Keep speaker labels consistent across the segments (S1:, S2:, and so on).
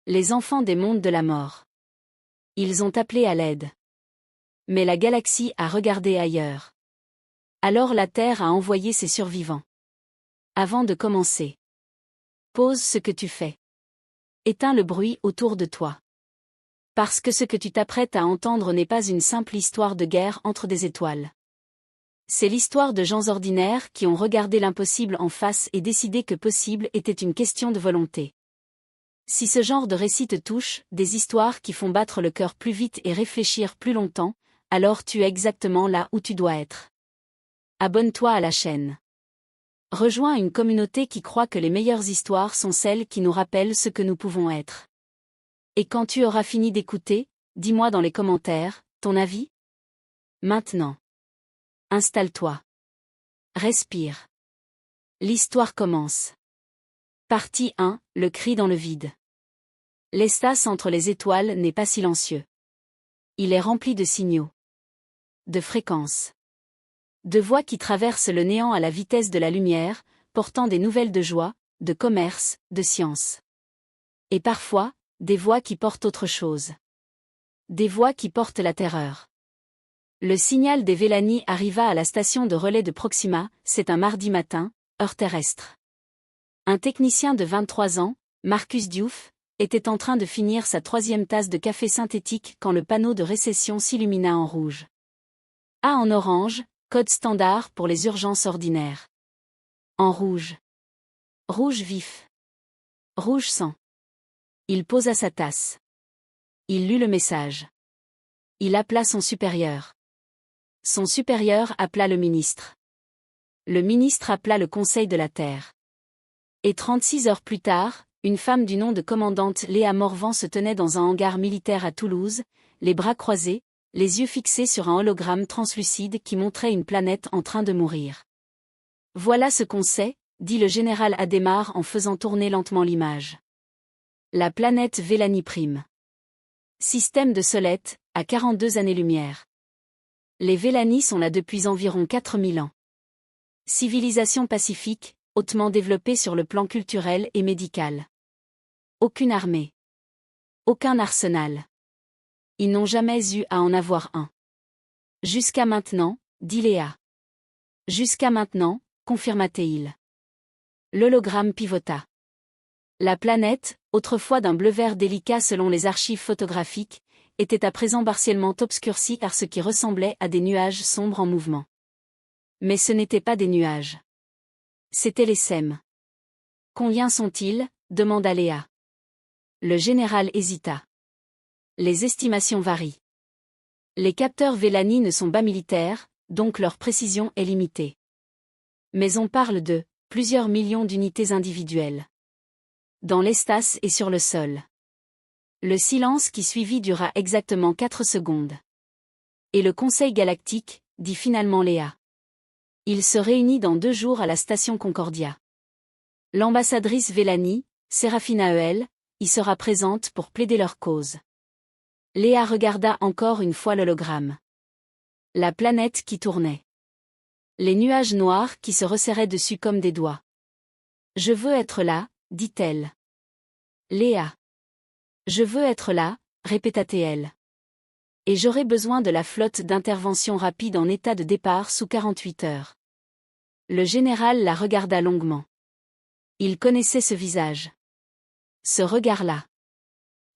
S1: Les enfants des mondes de la mort. Ils ont appelé à l'aide. Mais la galaxie a regardé ailleurs. Alors la Terre a envoyé ses survivants. Avant de commencer. Pose ce que tu fais. Éteins le bruit autour de toi. Parce que ce que tu t'apprêtes à entendre n'est pas une simple histoire de guerre entre des étoiles. C'est l'histoire de gens ordinaires qui ont regardé l'impossible en face et décidé que possible était une question de volonté. Si ce genre de récit te touche, des histoires qui font battre le cœur plus vite et réfléchir plus longtemps, alors tu es exactement là où tu dois être. Abonne-toi à la chaîne. Rejoins une communauté qui croit que les meilleures histoires sont celles qui nous rappellent ce que nous pouvons être. Et quand tu auras fini d'écouter, dis-moi dans les commentaires, ton avis? Maintenant. Installe-toi. Respire. L'histoire commence. Partie 1, le cri dans le vide. L'espace entre les étoiles n'est pas silencieux. Il est rempli de signaux. De fréquences. De voix qui traversent le néant à la vitesse de la lumière, portant des nouvelles de joie, de commerce, de science. Et parfois, des voix qui portent autre chose. Des voix qui portent la terreur. Le signal des Vellani arriva à la station de relais de Proxima, c'est un mardi matin, heure terrestre. Un technicien de 23 ans, Marcus Diouf, était en train de finir sa 3e tasse de café synthétique quand le panneau de réception s'illumina en rouge. A en orange, code standard pour les urgences ordinaires. En rouge. Rouge vif. Rouge sang. Il posa sa tasse. Il lut le message. Il appela son supérieur. Son supérieur appela le ministre. Le ministre appela le Conseil de la Terre. Et 36 heures plus tard, une femme du nom de commandante Léa Morvan se tenait dans un hangar militaire à Toulouse, les bras croisés, les yeux fixés sur un hologramme translucide qui montrait une planète en train de mourir. Voilà ce qu'on sait, dit le général Adhémar en faisant tourner lentement l'image. La planète Vellani Prime. Système de Solette, à 42 années-lumière. Les Vellani sont là depuis environ 4000 ans. Civilisation pacifique, hautement développée sur le plan culturel et médical. Aucune armée. Aucun arsenal. Ils n'ont jamais eu à en avoir un. Jusqu'à maintenant, dit Léa. Jusqu'à maintenant, confirma Théil. L'hologramme pivota. La planète, autrefois d'un bleu-vert délicat selon les archives photographiques, était à présent partiellement obscurcie par ce qui ressemblait à des nuages sombres en mouvement. Mais ce n'étaient pas des nuages. C'étaient les SEM. Combien sont-ils? Demanda Léa. Le général hésita. Les estimations varient. Les capteurs Vellani ne sont pas militaires, donc leur précision est limitée. Mais on parle de plusieurs millions d'unités individuelles. Dans l'espace et sur le sol. Le silence qui suivit dura exactement 4 secondes. Et le Conseil galactique, dit finalement Léa. Il se réunit dans 2 jours à la station Concordia. L'ambassadrice Vellani, Séraphina Eel, y sera présente pour plaider leur cause. Léa regarda encore une fois l'hologramme. La planète qui tournait. Les nuages noirs qui se resserraient dessus comme des doigts. Je veux être là, dit-elle. Léa. Je veux être là, répéta-t-elle. Et j'aurai besoin de la flotte d'intervention rapide en état de départ sous 48 heures. Le général la regarda longuement. Il connaissait ce visage. Ce regard-là.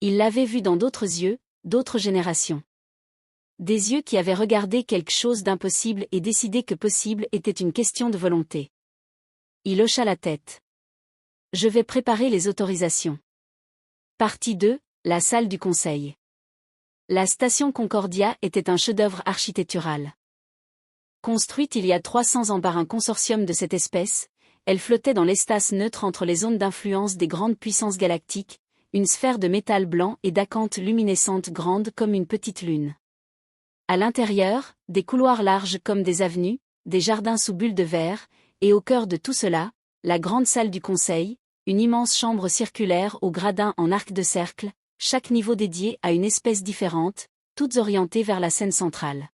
S1: Il l'avait vu dans d'autres yeux, d'autres générations. Des yeux qui avaient regardé quelque chose d'impossible et décidé que possible était une question de volonté. Il hocha la tête. Je vais préparer les autorisations. Partie 2, la salle du conseil. La station Concordia était un chef-d'œuvre architectural. Construite il y a 300 ans par un consortium de cette espèce, elle flottait dans l'espace neutre entre les zones d'influence des grandes puissances galactiques, une sphère de métal blanc et d'acanthe luminescente grande comme une petite lune. À l'intérieur, des couloirs larges comme des avenues, des jardins sous bulles de verre, et au cœur de tout cela, la grande salle du conseil, une immense chambre circulaire aux gradins en arc de cercle, chaque niveau dédié à une espèce différente, toutes orientées vers la scène centrale.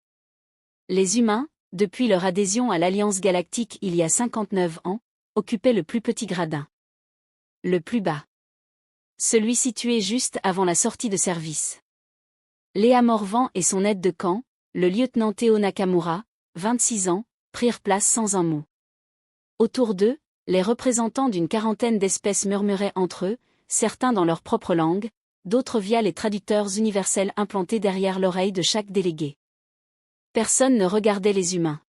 S1: Les humains, depuis leur adhésion à l'Alliance galactique il y a 59 ans, occupaient le plus petit gradin. Le plus bas. Celui situé juste avant la sortie de service. Léa Morvan et son aide de camp, le lieutenant Théo Nakamura, 26 ans, prirent place sans un mot. Autour d'eux, les représentants d'une quarantaine d'espèces murmuraient entre eux, certains dans leur propre langue, d'autres via les traducteurs universels implantés derrière l'oreille de chaque délégué. Personne ne regardait les humains.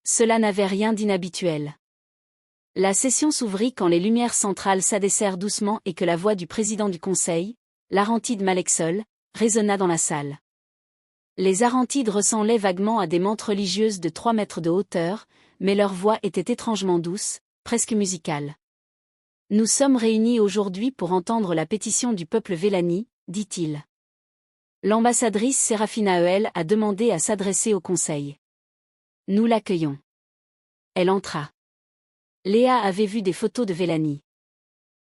S1: Cela n'avait rien d'inhabituel. La session s'ouvrit quand les lumières centrales s'abaissèrent doucement et que la voix du président du conseil, l'Arantide Malexol, résonna dans la salle. Les Arantides ressemblaient vaguement à des mantes religieuses de 3 mètres de hauteur, mais leur voix était étrangement douce, presque musicale. Nous sommes réunis aujourd'hui pour entendre la pétition du peuple Vélani, dit-il. L'ambassadrice Sérafina Heuel a demandé à s'adresser au conseil. Nous l'accueillons. Elle entra. Léa avait vu des photos de Vélani.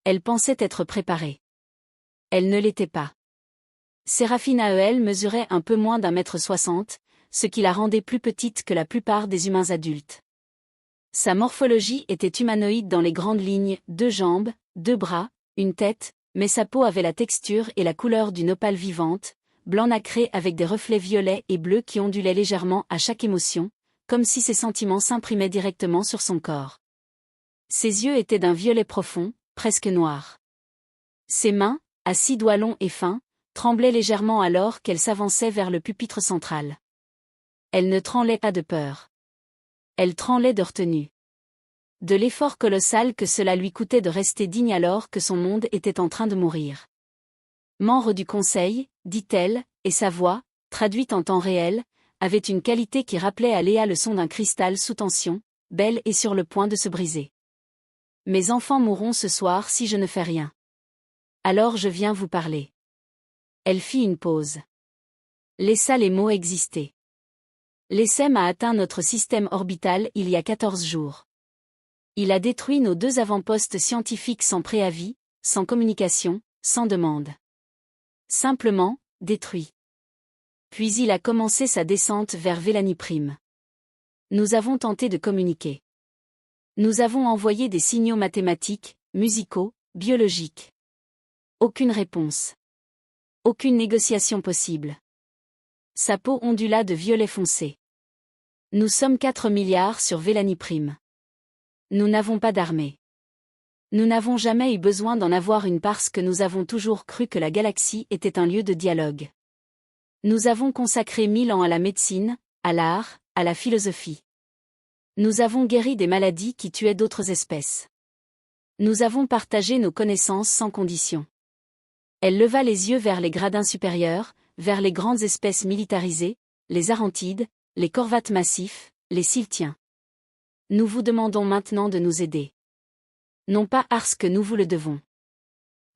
S1: Elle pensait être préparée. Elle ne l'était pas. Sérafina Heuel mesurait un peu moins d'1,60 m, ce qui la rendait plus petite que la plupart des humains adultes. Sa morphologie était humanoïde dans les grandes lignes, 2 jambes, 2 bras, une tête, mais sa peau avait la texture et la couleur d'une opale vivante, blanc nacré avec des reflets violets et bleus qui ondulaient légèrement à chaque émotion, comme si ses sentiments s'imprimaient directement sur son corps. Ses yeux étaient d'un violet profond, presque noir. Ses mains, à 6 doigts longs et fins, tremblaient légèrement alors qu'elle s'avançait vers le pupitre central. Elle ne tremblait pas de peur. Elle tremblait de retenue. De l'effort colossal que cela lui coûtait de rester digne alors que son monde était en train de mourir. Membre du conseil, dit-elle, et sa voix, traduite en temps réel, avait une qualité qui rappelait à Léa le son d'un cristal sous tension, belle et sur le point de se briser. Mes enfants mourront ce soir si je ne fais rien. Alors je viens vous parler. Elle fit une pause. Laissa les mots exister. L'ESEM a atteint notre système orbital il y a 14 jours. Il a détruit nos 2 avant-postes scientifiques sans préavis, sans communication, sans demande. Simplement, détruit. Puis il a commencé sa descente vers Vélani Prime. Nous avons tenté de communiquer. Nous avons envoyé des signaux mathématiques, musicaux, biologiques. Aucune réponse. Aucune négociation possible. Sa peau ondula de violet foncé. Nous sommes 4 milliards sur Vélani Prime. Nous n'avons pas d'armée. Nous n'avons jamais eu besoin d'en avoir une parce que nous avons toujours cru que la galaxie était un lieu de dialogue. Nous avons consacré 1000 ans à la médecine, à l'art, à la philosophie. Nous avons guéri des maladies qui tuaient d'autres espèces. Nous avons partagé nos connaissances sans condition. Elle leva les yeux vers les gradins supérieurs, vers les grandes espèces militarisées, les Arantides, les Corvates massifs, les Siltiens. Nous vous demandons maintenant de nous aider. Non pas parce que nous vous le devons.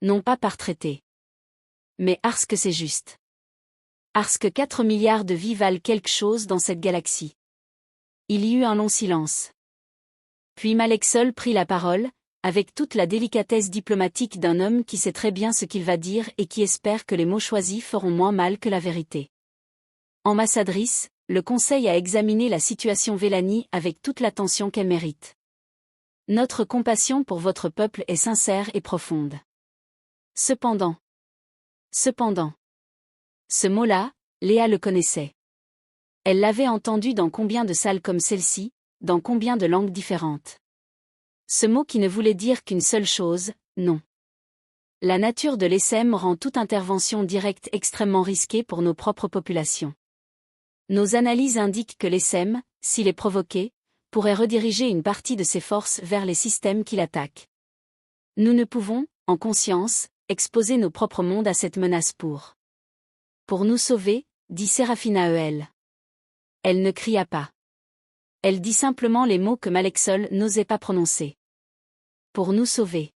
S1: Non pas par traité. Mais parce que c'est juste. Parce que 4 milliards de vies valent quelque chose dans cette galaxie. Il y eut un long silence. Puis Malexol prit la parole, avec toute la délicatesse diplomatique d'un homme qui sait très bien ce qu'il va dire et qui espère que les mots choisis feront moins mal que la vérité. Ambassadrice, le Conseil a examiné la situation Vélani avec toute l'attention qu'elle mérite. Notre compassion pour votre peuple est sincère et profonde. Cependant. Ce mot-là, Léa le connaissait. Elle l'avait entendu dans combien de salles comme celle-ci, dans combien de langues différentes. Ce mot qui ne voulait dire qu'une seule chose, non. La nature de l'ESEM rend toute intervention directe extrêmement risquée pour nos propres populations. Nos analyses indiquent que l'ESEM, s'il est provoqué, pourrait rediriger une partie de ses forces vers les systèmes qui l'attaquent. Nous ne pouvons, en conscience, exposer nos propres mondes à cette menace pour nous sauver, dit Sérafina Heuel. Elle ne cria pas. Elle dit simplement les mots que Malexol n'osait pas prononcer. Pour nous sauver.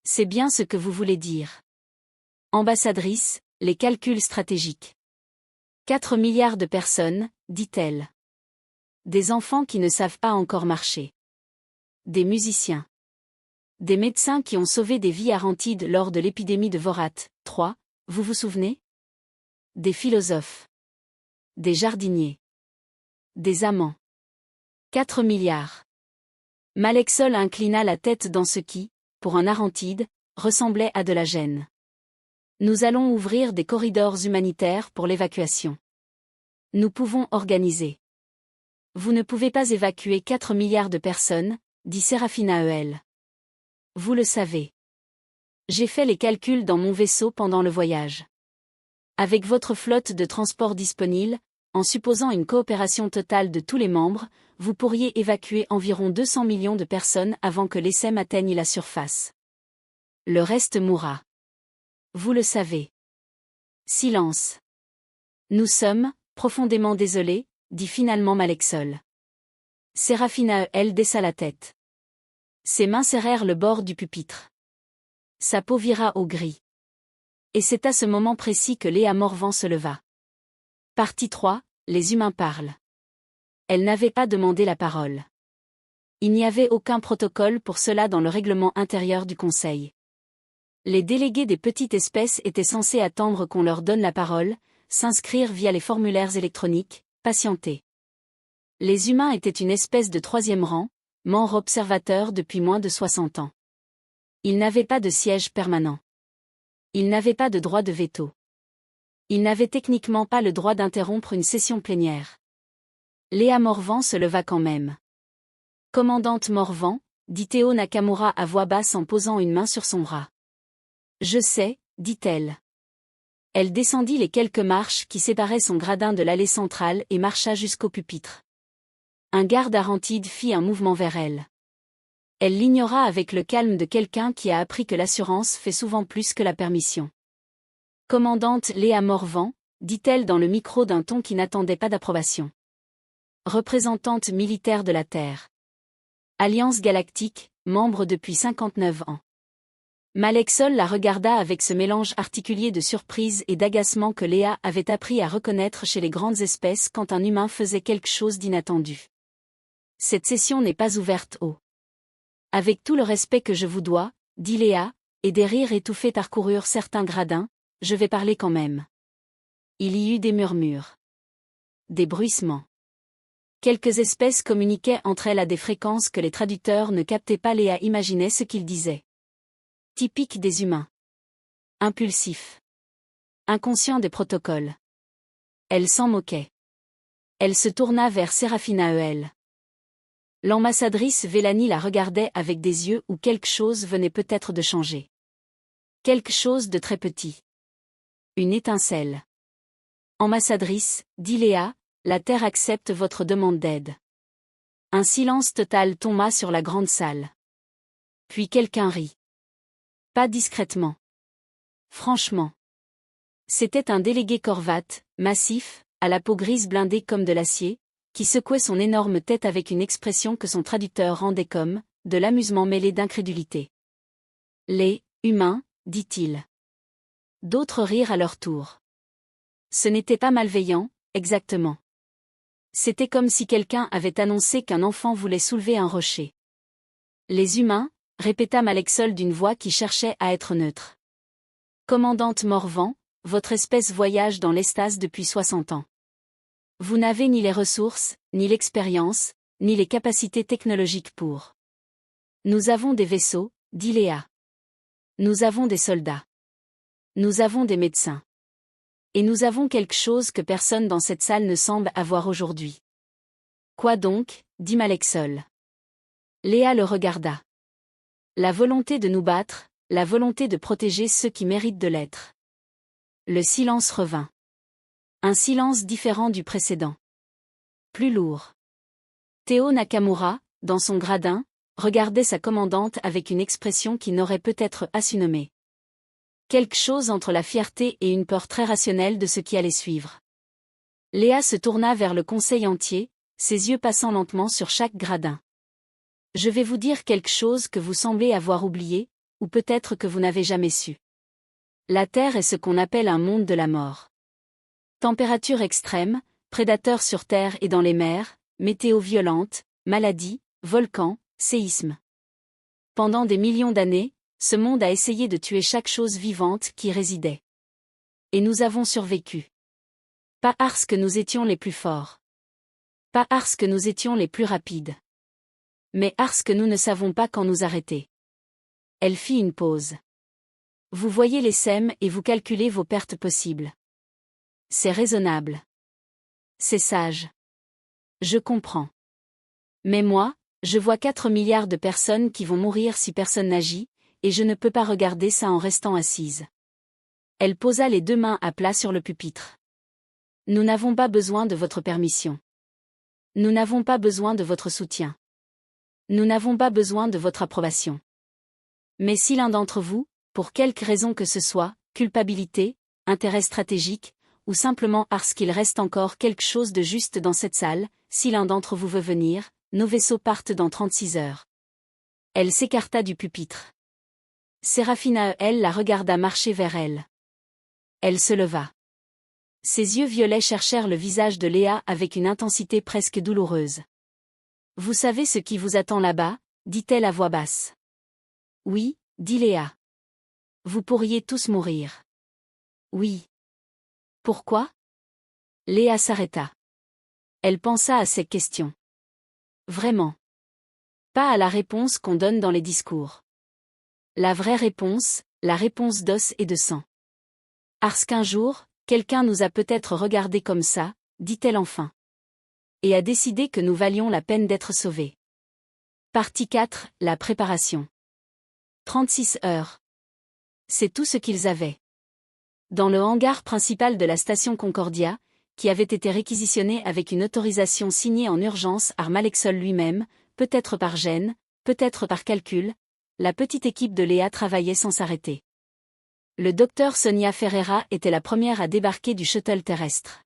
S1: C'est bien ce que vous voulez dire. Ambassadrice, les calculs stratégiques. 4 milliards de personnes, dit-elle. Des enfants qui ne savent pas encore marcher. Des musiciens. Des médecins qui ont sauvé des vies Arantides lors de l'épidémie de Vorat, 3, vous vous souvenez? Des philosophes. Des jardiniers. Des amants. 4 milliards. Malexol inclina la tête dans ce qui, pour un Arantide, ressemblait à de la gêne. Nous allons ouvrir des corridors humanitaires pour l'évacuation. Nous pouvons organiser. Vous ne pouvez pas évacuer 4 milliards de personnes, dit Serafina Heuel. Vous le savez. J'ai fait les calculs dans mon vaisseau pendant le voyage. Avec votre flotte de transport disponible, en supposant une coopération totale de tous les membres, vous pourriez évacuer environ 200 millions de personnes avant que l'ESM atteigne la surface. Le reste mourra. Vous le savez. Silence. Nous sommes profondément désolés, dit finalement Malexol. Serafina Heuel baissa la tête. Ses mains serrèrent le bord du pupitre. Sa peau vira au gris. Et c'est à ce moment précis que Léa Morvan se leva. Partie 3, les humains parlent. Elle n'avait pas demandé la parole. Il n'y avait aucun protocole pour cela dans le règlement intérieur du Conseil. Les délégués des petites espèces étaient censés attendre qu'on leur donne la parole, s'inscrire via les formulaires électroniques, patienter. Les humains étaient une espèce de 3e rang, membre observateur depuis moins de 60 ans. Ils n'avaient pas de siège permanent. Ils n'avaient pas de droit de veto. Ils n'avaient techniquement pas le droit d'interrompre une session plénière. Léa Morvan se leva quand même. Commandante Morvan, dit Théo Nakamura à voix basse en posant une main sur son bras. Je sais, dit-elle. Elle descendit les quelques marches qui séparaient son gradin de l'allée centrale et marcha jusqu'au pupitre. Un garde Arantide fit un mouvement vers elle. Elle l'ignora avec le calme de quelqu'un qui a appris que l'assurance fait souvent plus que la permission. Commandante Léa Morvan, dit-elle dans le micro d'un ton qui n'attendait pas d'approbation. Représentante militaire de la Terre. Alliance galactique, membre depuis 59 ans. Malexol la regarda avec ce mélange articulé de surprise et d'agacement que Léa avait appris à reconnaître chez les grandes espèces quand un humain faisait quelque chose d'inattendu. Cette session n'est pas ouverte au. Avec tout le respect que je vous dois, dit Léa, et des rires étouffés parcoururent certains gradins, je vais parler quand même. Il y eut des murmures. Des bruissements. Quelques espèces communiquaient entre elles à des fréquences que les traducteurs ne captaient pas. Léa imaginait ce qu'ils disaient. Typique des humains. Impulsif. Inconscient des protocoles. Elle s'en moquait. Elle se tourna vers Serafina Heuel. L'ambassadrice Vélanie la regardait avec des yeux où quelque chose venait peut-être de changer. Quelque chose de très petit. Une étincelle. Ambassadrice, dit Léa, la Terre accepte votre demande d'aide. Un silence total tomba sur la grande salle. Puis quelqu'un rit. Pas discrètement. Franchement. C'était un délégué corvate, massif, à la peau grise blindée comme de l'acier, qui secouait son énorme tête avec une expression que son traducteur rendait comme, de l'amusement mêlé d'incrédulité. Les humains, dit-il. D'autres rirent à leur tour. Ce n'était pas malveillant, exactement. C'était comme si quelqu'un avait annoncé qu'un enfant voulait soulever un rocher. Les humains, répéta Malexol d'une voix qui cherchait à être neutre. Commandante Morvan, votre espèce voyage dans l'espace depuis 60 ans. Vous n'avez ni les ressources, ni l'expérience, ni les capacités technologiques pour. Nous avons des vaisseaux, dit Léa. Nous avons des soldats. Nous avons des médecins. Et nous avons quelque chose que personne dans cette salle ne semble avoir aujourd'hui. Quoi donc, dit Malexol. Léa le regarda. La volonté de nous battre, la volonté de protéger ceux qui méritent de l'être. Le silence revint. Un silence différent du précédent. Plus lourd. Théo Nakamura, dans son gradin, regardait sa commandante avec une expression qui n'aurait peut-être à su nommer. Quelque chose entre la fierté et une peur très rationnelle de ce qui allait suivre. Léa se tourna vers le conseil entier, ses yeux passant lentement sur chaque gradin. Je vais vous dire quelque chose que vous semblez avoir oublié, ou peut-être que vous n'avez jamais su. La Terre est ce qu'on appelle un monde de la mort. Température extrême, prédateurs sur Terre et dans les mers, météo violente, maladies, volcans, séismes. Pendant des millions d'années, ce monde a essayé de tuer chaque chose vivante qui y résidait. Et nous avons survécu. Pas parce que nous étions les plus forts. Pas parce que nous étions les plus rapides. Mais parce que nous ne savons pas quand nous arrêter. Elle fit une pause. Vous voyez les SEM et vous calculez vos pertes possibles. C'est raisonnable. C'est sage. Je comprends. Mais moi, je vois 4 milliards de personnes qui vont mourir si personne n'agit, et je ne peux pas regarder ça en restant assise. Elle posa les 2 mains à plat sur le pupitre. Nous n'avons pas besoin de votre permission. Nous n'avons pas besoin de votre soutien. Nous n'avons pas besoin de votre approbation. Mais si l'un d'entre vous, pour quelque raison que ce soit, culpabilité, intérêt stratégique, ou simplement parce qu'il reste encore quelque chose de juste dans cette salle, si l'un d'entre vous veut venir, nos vaisseaux partent dans 36 heures. Elle s'écarta du pupitre. Séraphina, elle, la regarda marcher vers elle. Elle se leva. Ses yeux violets cherchèrent le visage de Léa avec une intensité presque douloureuse. « Vous savez ce qui vous attend là-bas » dit-elle à voix basse. « Oui » dit Léa. « Vous pourriez tous mourir. »« Oui. » « Pourquoi » Léa s'arrêta. Elle pensa à ces questions. Vraiment. Pas à la réponse qu'on donne dans les discours. La vraie réponse, la réponse d'os et de sang. Parce qu'un jour, quelqu'un nous a peut-être regardés comme ça, dit-elle enfin. Et a décidé que nous valions la peine d'être sauvés. Partie 4, la préparation. 36 heures. C'est tout ce qu'ils avaient. Dans le hangar principal de la station Concordia, qui avait été réquisitionné avec une autorisation signée en urgence par Malexol lui-même, peut-être par gêne, peut-être par calcul, la petite équipe de Léa travaillait sans s'arrêter. Le docteur Sonia Ferreira était la première à débarquer du shuttle terrestre.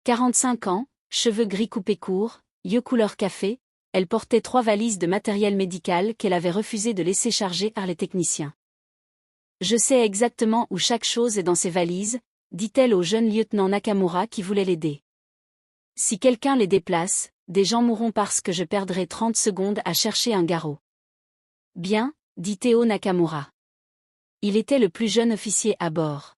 S1: 45 ans, cheveux gris coupés courts, yeux couleur café, elle portait 3 valises de matériel médical qu'elle avait refusé de laisser charger par les techniciens. Je sais exactement où chaque chose est dans ces valises, dit-elle au jeune lieutenant Nakamura qui voulait l'aider. Si quelqu'un les déplace, des gens mourront parce que je perdrai 30 secondes à chercher un garrot. Bien, dit Théo Nakamura. Il était le plus jeune officier à bord.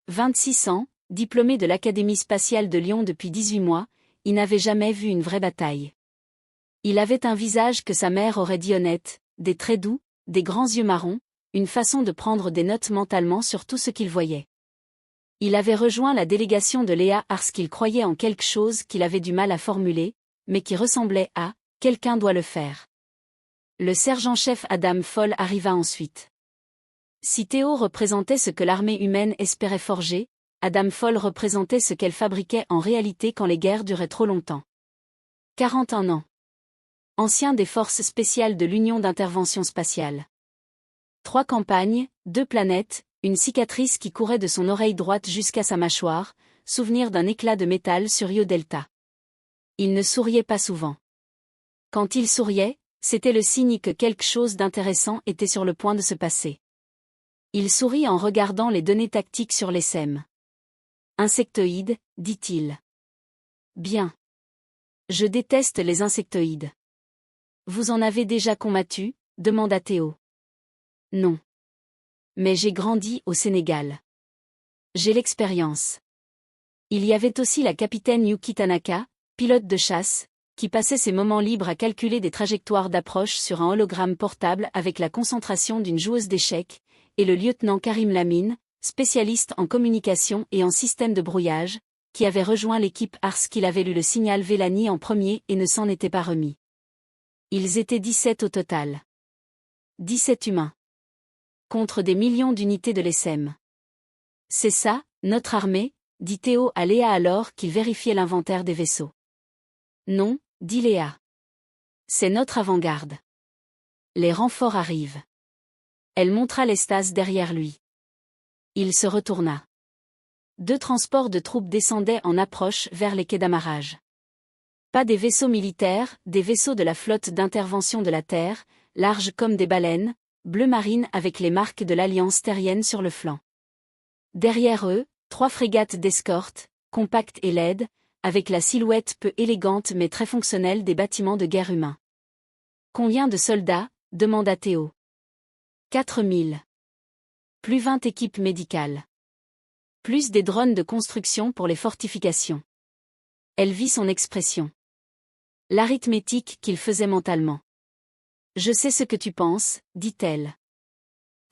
S1: 26 ans, diplômé de l'Académie spatiale de Lyon depuis 18 mois, il n'avait jamais vu une vraie bataille. Il avait un visage que sa mère aurait dit honnête, des traits doux, des grands yeux marrons, une façon de prendre des notes mentalement sur tout ce qu'il voyait. Il avait rejoint la délégation de Léa parce qu'il croyait en quelque chose qu'il avait du mal à formuler, mais qui ressemblait à « quelqu'un doit le faire ». Le sergent-chef Adam Foll arriva ensuite. Si Théo représentait ce que l'armée humaine espérait forger, Adam Foll représentait ce qu'elle fabriquait en réalité quand les guerres duraient trop longtemps. 41 ans. Ancien des forces spéciales de l'Union d'intervention spatiale. 3 campagnes, 2 planètes, une cicatrice qui courait de son oreille droite jusqu'à sa mâchoire, souvenir d'un éclat de métal sur Io Delta. Il ne souriait pas souvent. Quand il souriait, c'était le signe que quelque chose d'intéressant était sur le point de se passer. Il sourit en regardant les données tactiques sur les SEM. Insectoïdes, dit-il. Bien. Je déteste les insectoïdes. Vous en avez déjà combattu ? Demanda Théo. Non. Mais j'ai grandi au Sénégal. J'ai l'expérience. Il y avait aussi la capitaine Yuki Tanaka, pilote de chasse, qui passait ses moments libres à calculer des trajectoires d'approche sur un hologramme portable avec la concentration d'une joueuse d'échecs, et le lieutenant Karim Lamine, spécialiste en communication et en système de brouillage, qui avait rejoint l'équipe parce qu'il avait lu le signal Vélani en premier et ne s'en était pas remis. Ils étaient 17 au total. 17 humains. Contre des millions d'unités de l'ESM. C'est ça, notre armée, dit Théo à Léa alors qu'il vérifiait l'inventaire des vaisseaux. Non, dit Léa. C'est notre avant-garde. Les renforts arrivent. Elle montra l'estas derrière lui. Il se retourna. 2 transports de troupes descendaient en approche vers les quais d'amarrage. Pas des vaisseaux militaires, des vaisseaux de la flotte d'intervention de la Terre, larges comme des baleines, bleu marine avec les marques de l'Alliance terrienne sur le flanc. Derrière eux, 3 frégates d'escorte, compactes et laides, avec la silhouette peu élégante mais très fonctionnelle des bâtiments de guerre humains. Combien de soldats ? Demanda Théo. 4000. Plus 20 équipes médicales. Plus des drones de construction pour les fortifications. Elle vit son expression. L'arithmétique qu'il faisait mentalement. Je sais ce que tu penses, dit-elle.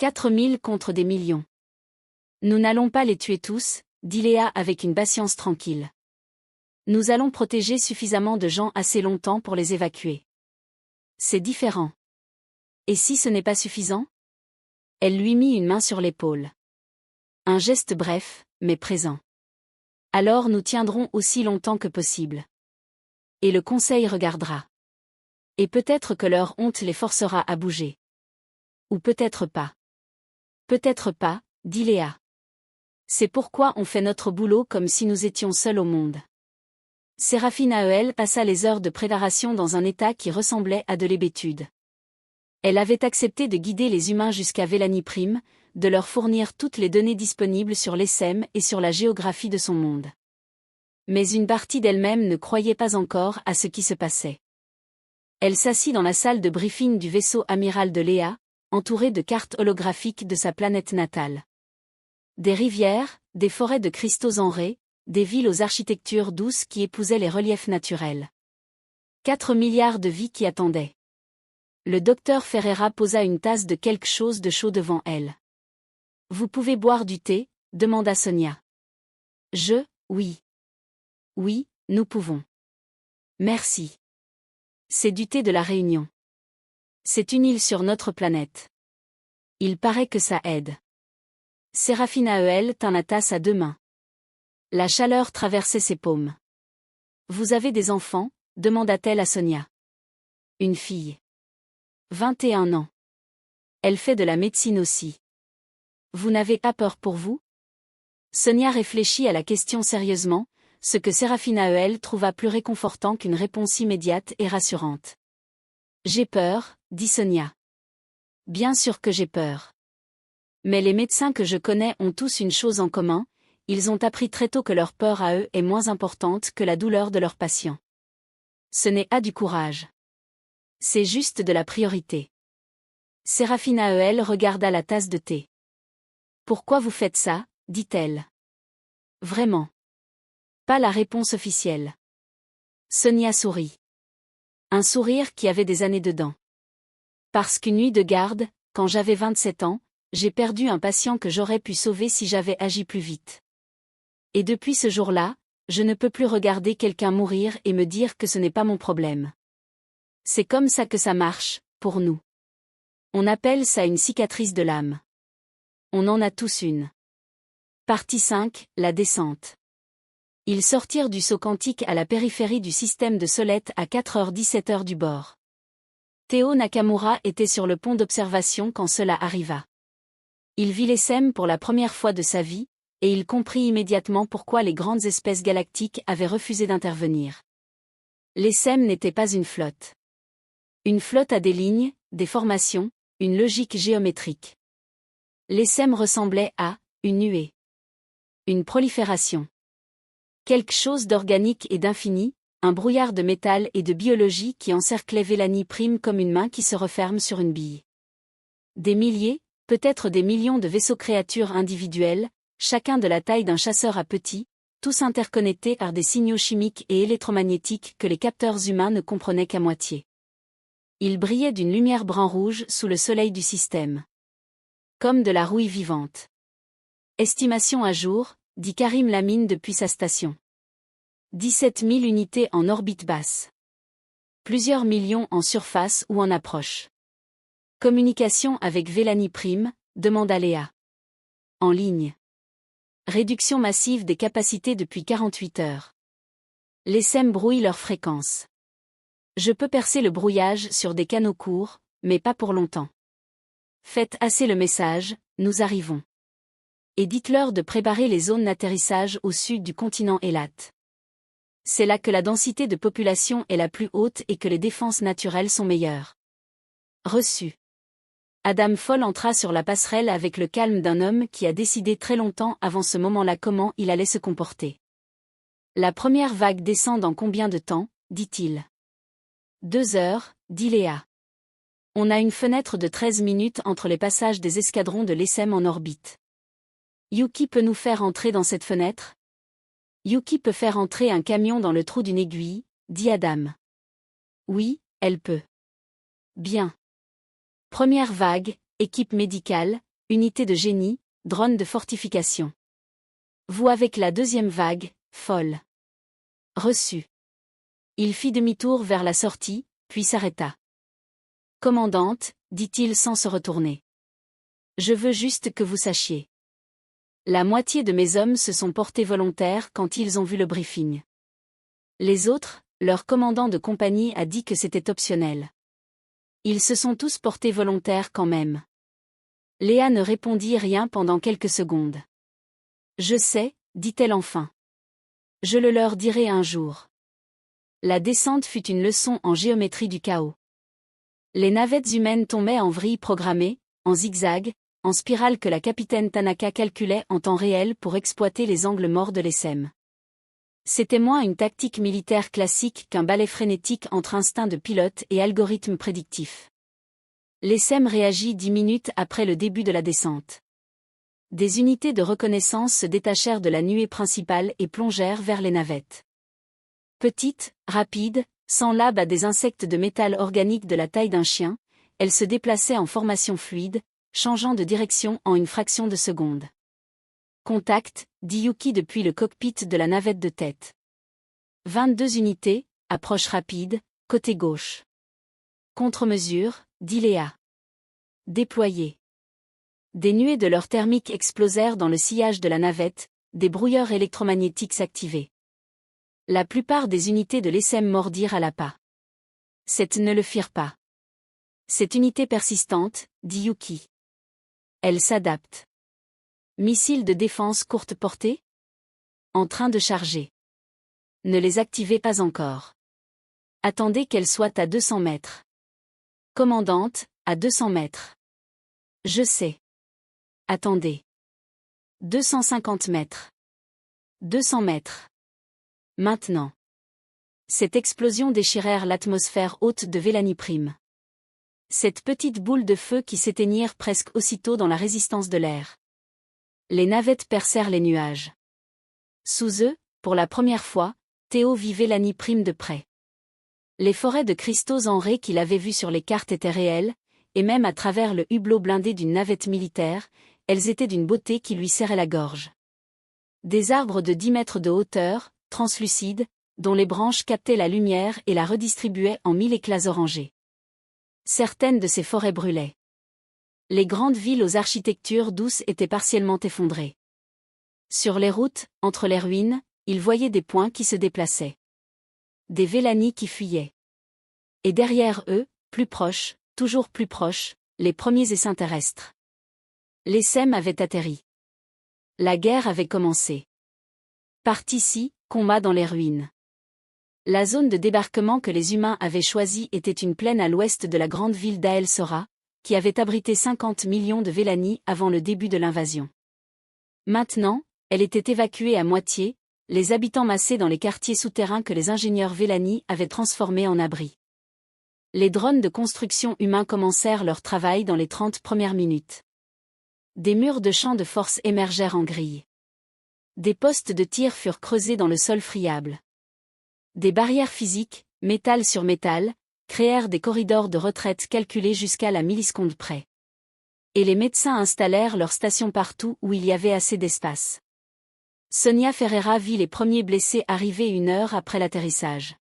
S1: 4000 contre des millions. Nous n'allons pas les tuer tous, dit Léa avec une patience tranquille. Nous allons protéger suffisamment de gens assez longtemps pour les évacuer. C'est différent. Et si ce n'est pas suffisant? Elle lui mit une main sur l'épaule. Un geste bref, mais présent. Alors nous tiendrons aussi longtemps que possible. Et le conseil regardera. Et peut-être que leur honte les forcera à bouger. Ou peut-être pas. Peut-être pas, dit Léa. C'est pourquoi on fait notre boulot comme si nous étions seuls au monde. Séraphine Aël passa les heures de préparation dans un état qui ressemblait à de l'hébétude. Elle avait accepté de guider les humains jusqu'à Vélanie Prime, de leur fournir toutes les données disponibles sur l'ESM et sur la géographie de son monde. Mais une partie d'elle-même ne croyait pas encore à ce qui se passait. Elle s'assit dans la salle de briefing du vaisseau amiral de Léa, entourée de cartes holographiques de sa planète natale. Des rivières, des forêts de cristaux enrayés, des villes aux architectures douces qui épousaient les reliefs naturels. 4 milliards de vies qui attendaient. Le docteur Ferreira posa une tasse de quelque chose de chaud devant elle. « Vous pouvez boire du thé ?» demanda Sonia. Oui. Oui, nous pouvons. Merci. C'est du thé de la Réunion. C'est une île sur notre planète. Il paraît que ça aide. Séraphine Aël tint la tasse à 2 mains. La chaleur traversait ses paumes. Vous avez des enfants? Demanda-t-elle à Sonia. Une fille. 21 ans. Elle fait de la médecine aussi. Vous n'avez pas peur pour vous? Sonia réfléchit à la question sérieusement, ce que Séraphine Aël trouva plus réconfortant qu'une réponse immédiate et rassurante. J'ai peur, dit Sonia. Bien sûr que j'ai peur. Mais les médecins que je connais ont tous une chose en commun, ils ont appris très tôt que leur peur à eux est moins importante que la douleur de leurs patients. Ce n'est pas du courage. C'est juste de la priorité. Séraphine Aël regarda la tasse de thé. Pourquoi vous faites ça? Dit-elle. Vraiment. Pas la réponse officielle. Sonia sourit. Un sourire qui avait des années dedans. Parce qu'une nuit de garde, quand j'avais 27 ans, j'ai perdu un patient que j'aurais pu sauver si j'avais agi plus vite. Et depuis ce jour-là, je ne peux plus regarder quelqu'un mourir et me dire que ce n'est pas mon problème. C'est comme ça que ça marche, pour nous. On appelle ça une cicatrice de l'âme. On en a tous une. Partie 5, la descente. Ils sortirent du saut quantique à la périphérie du système de Solette à 4h-17h du bord. Théo Nakamura était sur le pont d'observation quand cela arriva. Il vit l'ESM pour la première fois de sa vie, et il comprit immédiatement pourquoi les grandes espèces galactiques avaient refusé d'intervenir. L'ESM n'était pas une flotte. Une flotte a des lignes, des formations, une logique géométrique. L'ESM ressemblait à une nuée. Une prolifération. Quelque chose d'organique et d'infini, un brouillard de métal et de biologie qui encerclait Vélanie Prime comme une main qui se referme sur une bille. Des milliers, peut-être des millions de vaisseaux créatures individuelles, chacun de la taille d'un chasseur à petit, tous interconnectés par des signaux chimiques et électromagnétiques que les capteurs humains ne comprenaient qu'à moitié. Ils brillaient d'une lumière brun-rouge sous le soleil du système. Comme de la rouille vivante. Estimation à jour, dit Karim Lamine depuis sa station. 17 000 unités en orbite basse. Plusieurs millions en surface ou en approche. Communication avec Vélanie Prime, demanda Léa. En ligne. Réduction massive des capacités depuis 48 heures. Les SEM brouillent leur fréquence. Je peux percer le brouillage sur des canaux courts, mais pas pour longtemps. Faites assez le message, nous arrivons. Et dites-leur de préparer les zones d'atterrissage au sud du continent Elat. C'est là que la densité de population est la plus haute et que les défenses naturelles sont meilleures. Reçu. Adam Foll entra sur la passerelle avec le calme d'un homme qui a décidé très longtemps avant ce moment-là comment il allait se comporter. La première vague descend dans combien de temps, dit-il. 2 heures, dit Léa. On a une fenêtre de 13 minutes entre les passages des escadrons de l'ESM en orbite. Yuki peut nous faire entrer dans cette fenêtre? Yuki peut faire entrer un camion dans le trou d'une aiguille, dit Adam. Oui, elle peut. Bien. Première vague, équipe médicale, unité de génie, drone de fortification. Vous avec la deuxième vague, folle. Reçu. Il fit demi-tour vers la sortie, puis s'arrêta. Commandante, dit-il sans se retourner. Je veux juste que vous sachiez. La moitié de mes hommes se sont portés volontaires quand ils ont vu le briefing. Les autres, leur commandant de compagnie a dit que c'était optionnel. Ils se sont tous portés volontaires quand même. Léa ne répondit rien pendant quelques secondes. Je sais, dit-elle enfin. Je le leur dirai un jour. La descente fut une leçon en géométrie du chaos. Les navettes humaines tombaient en vrille programmée, en zigzag, en spirale que la capitaine Tanaka calculait en temps réel pour exploiter les angles morts de l'ESM. C'était moins une tactique militaire classique qu'un ballet frénétique entre instinct de pilote et algorithme prédictif. L'ESM réagit 10 minutes après le début de la descente. Des unités de reconnaissance se détachèrent de la nuée principale et plongèrent vers les navettes. Petites, rapides, semblables à des insectes de métal organique de la taille d'un chien, elles se déplaçaient en formation fluide, changeant de direction en une fraction de seconde. Contact, dit Yuki depuis le cockpit de la navette de tête. 22 unités, approche rapide, côté gauche. Contre-mesure, dit Léa. Déployés. Des nuées de leur thermique explosèrent dans le sillage de la navette, des brouilleurs électromagnétiques s'activaient. La plupart des unités de l'ESM mordirent à l'appât. Cette ne le firent pas. Cette unité persistante, dit Yuki. Elle s'adapte. Missiles de défense courte portée? En train de charger. Ne les activez pas encore. Attendez qu'elle soit à 200 mètres. Commandante, à 200 mètres. Je sais. Attendez. 250 mètres. 200 mètres. Maintenant. Cette explosion déchirèrent l'atmosphère haute de Vélanie Prime. Cette petite boule de feu qui s'éteignirent presque aussitôt dans la résistance de l'air. Les navettes percèrent les nuages. Sous eux, pour la première fois, Théo vit Vélanie Prime de près. Les forêts de cristaux enrayés qu'il avait vues sur les cartes étaient réelles, et même à travers le hublot blindé d'une navette militaire, elles étaient d'une beauté qui lui serrait la gorge. Des arbres de 10 mètres de hauteur, translucides, dont les branches captaient la lumière et la redistribuaient en 1000 éclats orangés. Certaines de ces forêts brûlaient. Les grandes villes aux architectures douces étaient partiellement effondrées. Sur les routes, entre les ruines, il voyait des points qui se déplaçaient. Des Vélani qui fuyaient. Et derrière eux, plus proches, toujours plus proches, les premiers essaims terrestres. L'ESM avait atterri. La guerre avait commencé. Par ici, combat dans les ruines. La zone de débarquement que les humains avaient choisie était une plaine à l'ouest de la grande ville d'Ael Sora, qui avait abrité 50 millions de Vélani avant le début de l'invasion. Maintenant, elle était évacuée à moitié, les habitants massés dans les quartiers souterrains que les ingénieurs Vélani avaient transformés en abris. Les drones de construction humains commencèrent leur travail dans les 30 premières minutes. Des murs de champs de force émergèrent en grille. Des postes de tir furent creusés dans le sol friable. Des barrières physiques, métal sur métal, créèrent des corridors de retraite calculés jusqu'à la milliseconde près. Et les médecins installèrent leurs stations partout où il y avait assez d'espace. Sonia Ferreira vit les premiers blessés arriver 1 heure après l'atterrissage.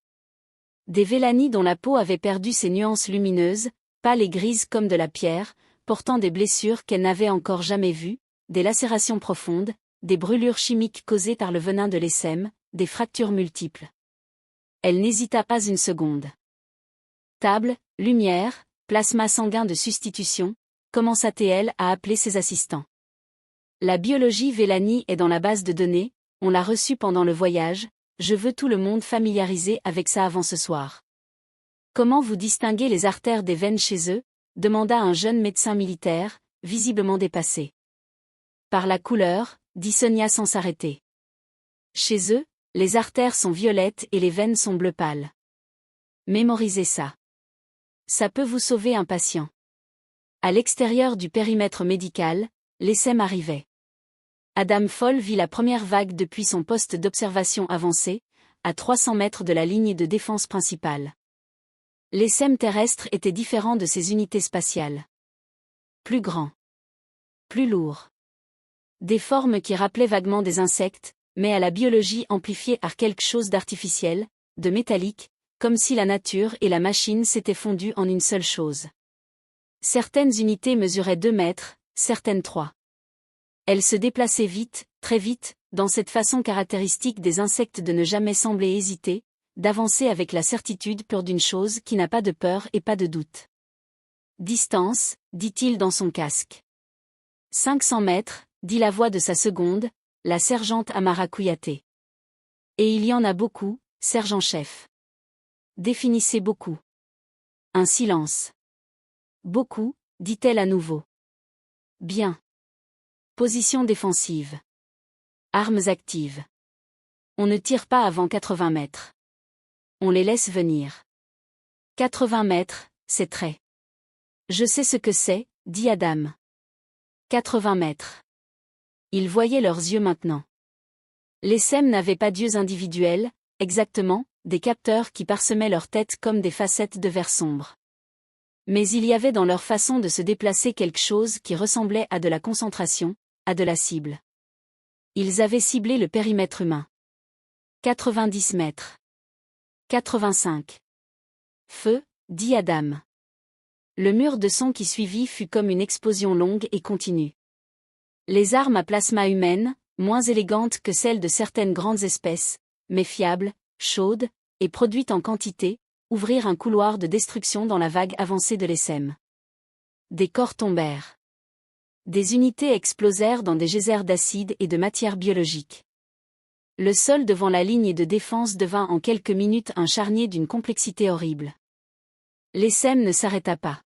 S1: Des Vélani dont la peau avait perdu ses nuances lumineuses, pâles et grises comme de la pierre, portant des blessures qu'elle n'avait encore jamais vues, des lacérations profondes, des brûlures chimiques causées par le venin de l'ESM, des fractures multiples. Elle n'hésita pas une seconde. Table, lumière, plasma sanguin de substitution, commença-t-elle à appeler ses assistants. La biologie Vélani est dans la base de données, on l'a reçue pendant le voyage, je veux tout le monde familiarisé avec ça avant ce soir. Comment vous distinguez les artères des veines chez eux? Demanda un jeune médecin militaire, visiblement dépassé. Par la couleur, dit Sonia sans s'arrêter. Chez eux, les artères sont violettes et les veines sont bleu pâle. Mémorisez ça. Ça peut vous sauver un patient. À l'extérieur du périmètre médical, l'ESM arrivait. Adam Foll vit la première vague depuis son poste d'observation avancé, à 300 mètres de la ligne de défense principale. L'ESM terrestre était différent de ses unités spatiales. Plus grand. plus lourds. Des formes qui rappelaient vaguement des insectes, mais à la biologie amplifiée par quelque chose d'artificiel, de métallique, comme si la nature et la machine s'étaient fondues en une seule chose. Certaines unités mesuraient 2 mètres, certaines 3. Elles se déplaçaient vite, très vite, dans cette façon caractéristique des insectes de ne jamais sembler hésiter, d'avancer avec la certitude pure d'une chose qui n'a pas de peur et pas de doute. Distance, dit-il dans son casque. 500 mètres, dit la voix de sa seconde, la sergente Amara Kouyaté. Et il y en a beaucoup, sergent-chef. Définissez beaucoup. Un silence. Beaucoup, dit-elle à nouveau. Bien. Position défensive. Armes actives. On ne tire pas avant 80 mètres. On les laisse venir. 80 mètres, c'est très. Je sais ce que c'est, dit Adam. 80 mètres. Ils voyaient leurs yeux maintenant. Les SEM n'avaient pas d'yeux individuels, exactement, des capteurs qui parsemaient leur tête comme des facettes de verre sombre. Mais il y avait dans leur façon de se déplacer quelque chose qui ressemblait à de la concentration, à de la cible. Ils avaient ciblé le périmètre humain. 90 mètres. 85. Feu, dit Adam. Le mur de son qui suivit fut comme une explosion longue et continue. Les armes à plasma humaines, moins élégantes que celles de certaines grandes espèces, mais fiables, chaudes, et produites en quantité, ouvrirent un couloir de destruction dans la vague avancée de l'ESM. Des corps tombèrent. Des unités explosèrent dans des geysers d'acide et de matière biologique. Le sol devant la ligne de défense devint en quelques minutes un charnier d'une complexité horrible. L'ESM ne s'arrêta pas.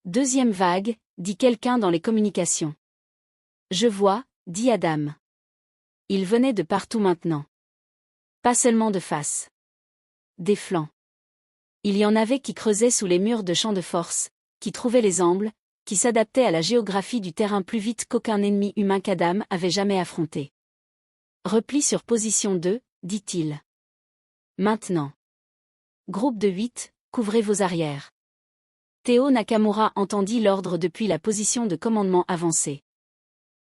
S1: Deuxième vague, dit quelqu'un dans les communications. Je vois, dit Adam. Il venait de partout maintenant. Pas seulement de face. Des flancs. Il y en avait qui creusaient sous les murs de champs de force, qui trouvaient les angles, qui s'adaptaient à la géographie du terrain plus vite qu'aucun ennemi humain qu'Adam avait jamais affronté. Repli sur position 2, dit-il. Maintenant. Groupe de 8, couvrez vos arrières. Théo Nakamura entendit l'ordre depuis la position de commandement avancée.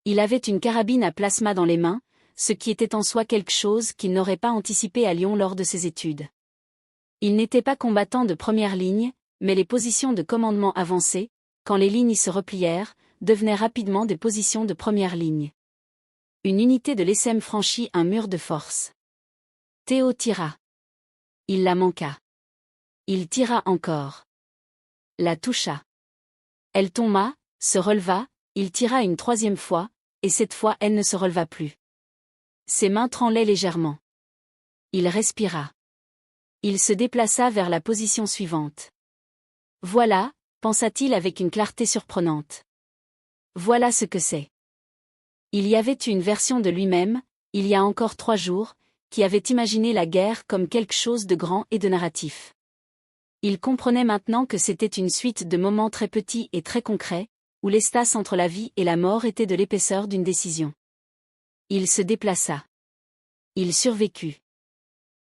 S1: Il avait une carabine à plasma dans les mains, ce qui était en soi quelque chose qu'il n'aurait pas anticipé à Lyon lors de ses études. Il n'était pas combattant de première ligne, mais les positions de commandement avancées, quand les lignes se replièrent, devenaient rapidement des positions de première ligne. Une unité de l'ESM franchit un mur de force. Théo tira. Il la manqua. Il tira encore. La toucha. Elle tomba, se releva, il tira une troisième fois, et cette fois elle ne se releva plus. Ses mains tremblaient légèrement. Il respira. Il se déplaça vers la position suivante. Voilà, pensa-t-il avec une clarté surprenante. Voilà ce que c'est. Il y avait eu une version de lui-même, il y a encore 3 jours, qui avait imaginé la guerre comme quelque chose de grand et de narratif. Il comprenait maintenant que c'était une suite de moments très petits et très concrets, où l'espace entre la vie et la mort était de l'épaisseur d'une décision. Il se déplaça. Il survécut.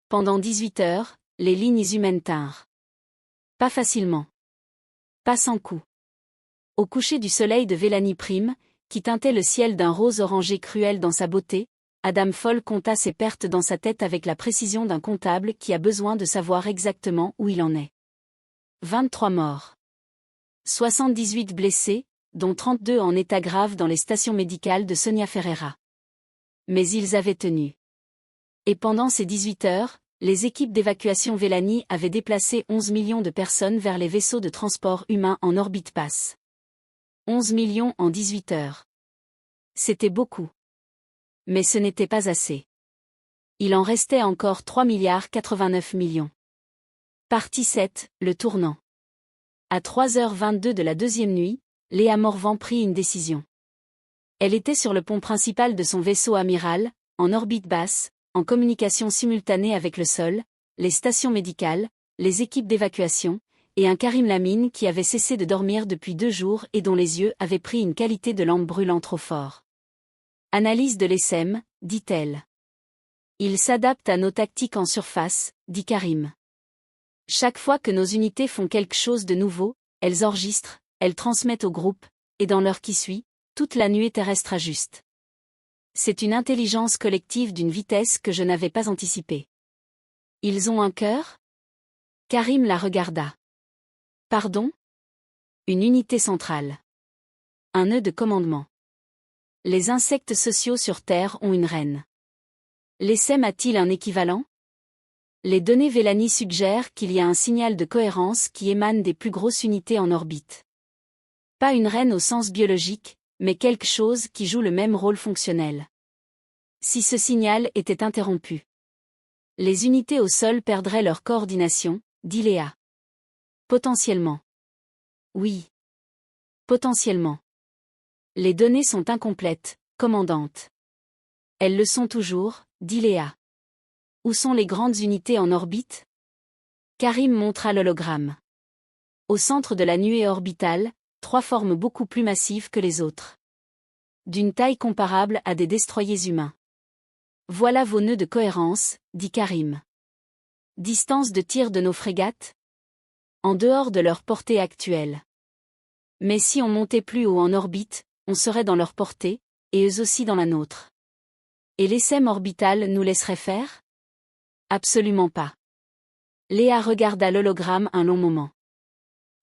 S1: Pendant 18 heures, les lignes humaines tinrent. Pas facilement. Pas sans coup. Au coucher du soleil de Vélanie Prime, qui teintait le ciel d'un rose orangé cruel dans sa beauté, Adam Foll compta ses pertes dans sa tête avec la précision d'un comptable qui a besoin de savoir exactement où il en est. 23 morts. 78 blessés, dont 32 en état grave dans les stations médicales de Sonia Ferreira. Mais ils avaient tenu. Et pendant ces 18 heures, les équipes d'évacuation Vélanie avaient déplacé 11 millions de personnes vers les vaisseaux de transport humain en orbite basse. 11 millions en 18 heures. C'était beaucoup. Mais ce n'était pas assez. Il en restait encore 3,89 milliards. Partie 7, le tournant. À 3h22 de la deuxième nuit, Léa Morvan prit une décision. Elle était sur le pont principal de son vaisseau amiral, en orbite basse, en communication simultanée avec le sol, les stations médicales, les équipes d'évacuation, et un Karim Lamine qui avait cessé de dormir depuis 2 jours et dont les yeux avaient pris une qualité de lampe brûlant trop fort. Analyse de l'ESM, dit-elle. Il s'adapte à nos tactiques en surface, dit Karim. Chaque fois que nos unités font quelque chose de nouveau, elles enregistrent, elles transmettent au groupe, et dans l'heure qui suit, toute la nuée terrestre ajuste. C'est une intelligence collective d'une vitesse que je n'avais pas anticipée. Ils ont un cœur? Karim la regarda. Pardon? Une unité centrale. Un nœud de commandement. Les insectes sociaux sur Terre ont une reine. L'ESM a-t-il un équivalent? Les données Vellani suggèrent qu'il y a un signal de cohérence qui émane des plus grosses unités en orbite. Pas une reine au sens biologique, mais quelque chose qui joue le même rôle fonctionnel. Si ce signal était interrompu, les unités au sol perdraient leur coordination, dit Léa. Potentiellement. Oui. Potentiellement. Les données sont incomplètes, commandante. Elles le sont toujours, dit Léa. Où sont les grandes unités en orbite? Karim montra l'hologramme. Au centre de la nuée orbitale, 3 formes beaucoup plus massives que les autres. D'une taille comparable à des destroyers humains. Voilà vos nœuds de cohérence, dit Karim. Distance de tir de nos frégates? En dehors de leur portée actuelle. Mais si on montait plus haut en orbite, on serait dans leur portée, et eux aussi dans la nôtre. Et l'ESM orbital nous laisserait faire? Absolument pas. Léa regarda l'hologramme un long moment.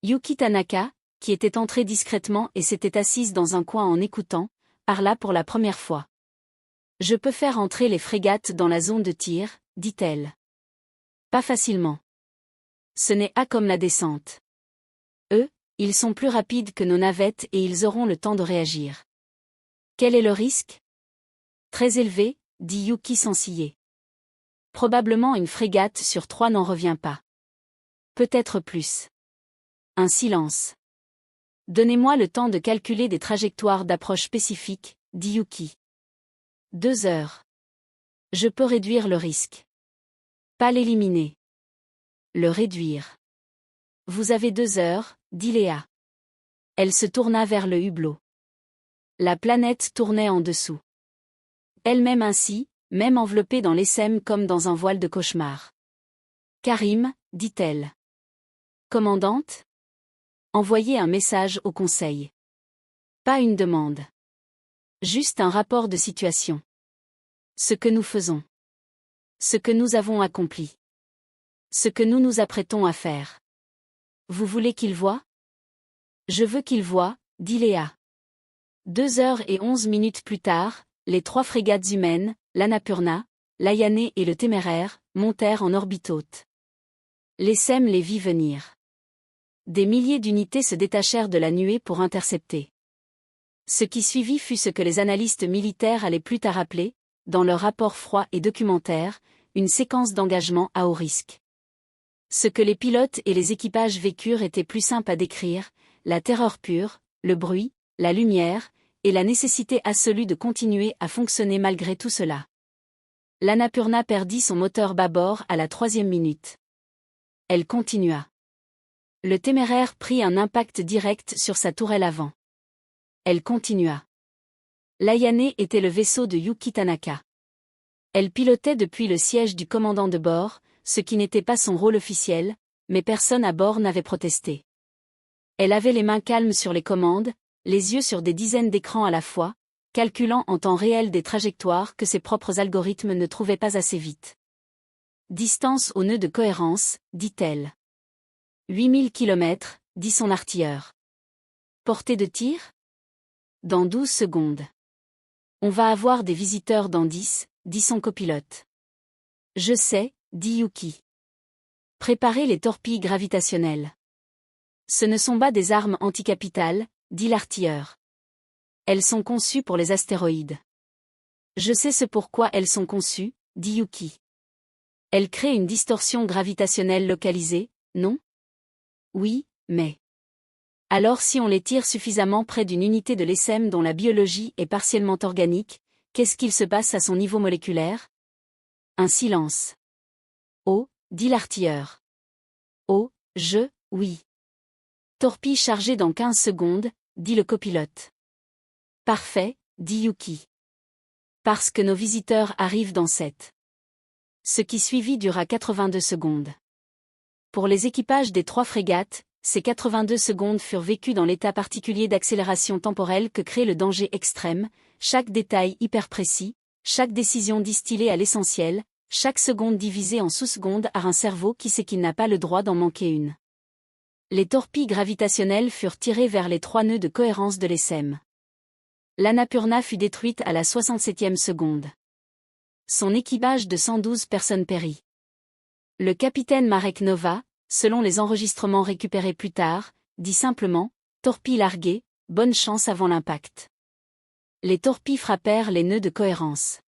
S1: Yuki Tanaka, qui était entrée discrètement et s'était assise dans un coin en écoutant, parla pour la première fois. Je peux faire entrer les frégates dans la zone de tir, dit-elle. Pas facilement. Ce n'est pas comme la descente. Eux, ils sont plus rapides que nos navettes et ils auront le temps de réagir. Quel est le risque? Très élevé, dit Yuki sans ciller. Probablement une frégate sur 3 n'en revient pas. Peut-être plus. Un silence. Donnez-moi le temps de calculer des trajectoires d'approche spécifiques, dit Yuki. 2 heures. Je peux réduire le risque. Pas l'éliminer. Le réduire. Vous avez 2 heures, dit Léa. Elle se tourna vers le hublot. La planète tournait en dessous. Elle-même ainsi, même enveloppée dans l'ESM comme dans un voile de cauchemar. Karim, dit-elle. Commandante? Envoyez un message au conseil. Pas une demande. Juste un rapport de situation. Ce que nous faisons. Ce que nous avons accompli. Ce que nous nous apprêtons à faire. Vous voulez qu'il voie? Je veux qu'il voie, dit Léa. 2h11 plus tard, les 3 frégates humaines, l'Annapurna, l'Ayane et le Téméraire, montèrent en orbite haute. L'ESM les vit venir. Des milliers d'unités se détachèrent de la nuée pour intercepter. Ce qui suivit fut ce que les analystes militaires allaient plus tard appeler, dans leurs rapports froids et documentaires, une séquence d'engagement à haut risque. Ce que les pilotes et les équipages vécurent était plus simple à décrire, la terreur pure, le bruit, la lumière, et la nécessité absolue de continuer à fonctionner malgré tout cela. L'Annapurna perdit son moteur bâbord à la 3e minute. Elle continua. Le Téméraire prit un impact direct sur sa tourelle avant. Elle continua. L'Ayane était le vaisseau de Yuki Tanaka. Elle pilotait depuis le siège du commandant de bord, ce qui n'était pas son rôle officiel, mais personne à bord n'avait protesté. Elle avait les mains calmes sur les commandes, les yeux sur des dizaines d'écrans à la fois, calculant en temps réel des trajectoires que ses propres algorithmes ne trouvaient pas assez vite. Distance au nœud de cohérence, dit-elle. 8000 km, dit son artilleur. Portée de tir? Dans 12 secondes. On va avoir des visiteurs dans 10, dit son copilote. Je sais, dit Yuki. Préparez les torpilles gravitationnelles. Ce ne sont pas des armes anticapitales, dit l'artilleur. Elles sont conçues pour les astéroïdes. Je sais ce pourquoi elles sont conçues, dit Yuki. Elles créent une distorsion gravitationnelle localisée, non? Oui, mais... Alors si on les tire suffisamment près d'une unité de l'ESM dont la biologie est partiellement organique, qu'est-ce qu'il se passe à son niveau moléculaire? Un silence. Oh, dit l'artilleur. Oh, oui. Torpille chargée dans 15 secondes, dit le copilote. Parfait, dit Yuki. Parce que nos visiteurs arrivent dans 7. Ce qui suivit dura 82 secondes. Pour les équipages des 3 frégates, ces 82 secondes furent vécues dans l'état particulier d'accélération temporelle que crée le danger extrême, chaque détail hyper précis, chaque décision distillée à l'essentiel, chaque seconde divisée en sous-secondes par un cerveau qui sait qu'il n'a pas le droit d'en manquer une. Les torpilles gravitationnelles furent tirées vers les 3 nœuds de cohérence de l'ESM. L'Annapurna fut détruite à la 67e seconde. Son équipage de 112 personnes périt. Le capitaine Marek Nova, selon les enregistrements récupérés plus tard, dit simplement « Torpille larguée, bonne chance avant l'impact ». Les torpilles frappèrent les nœuds de cohérence.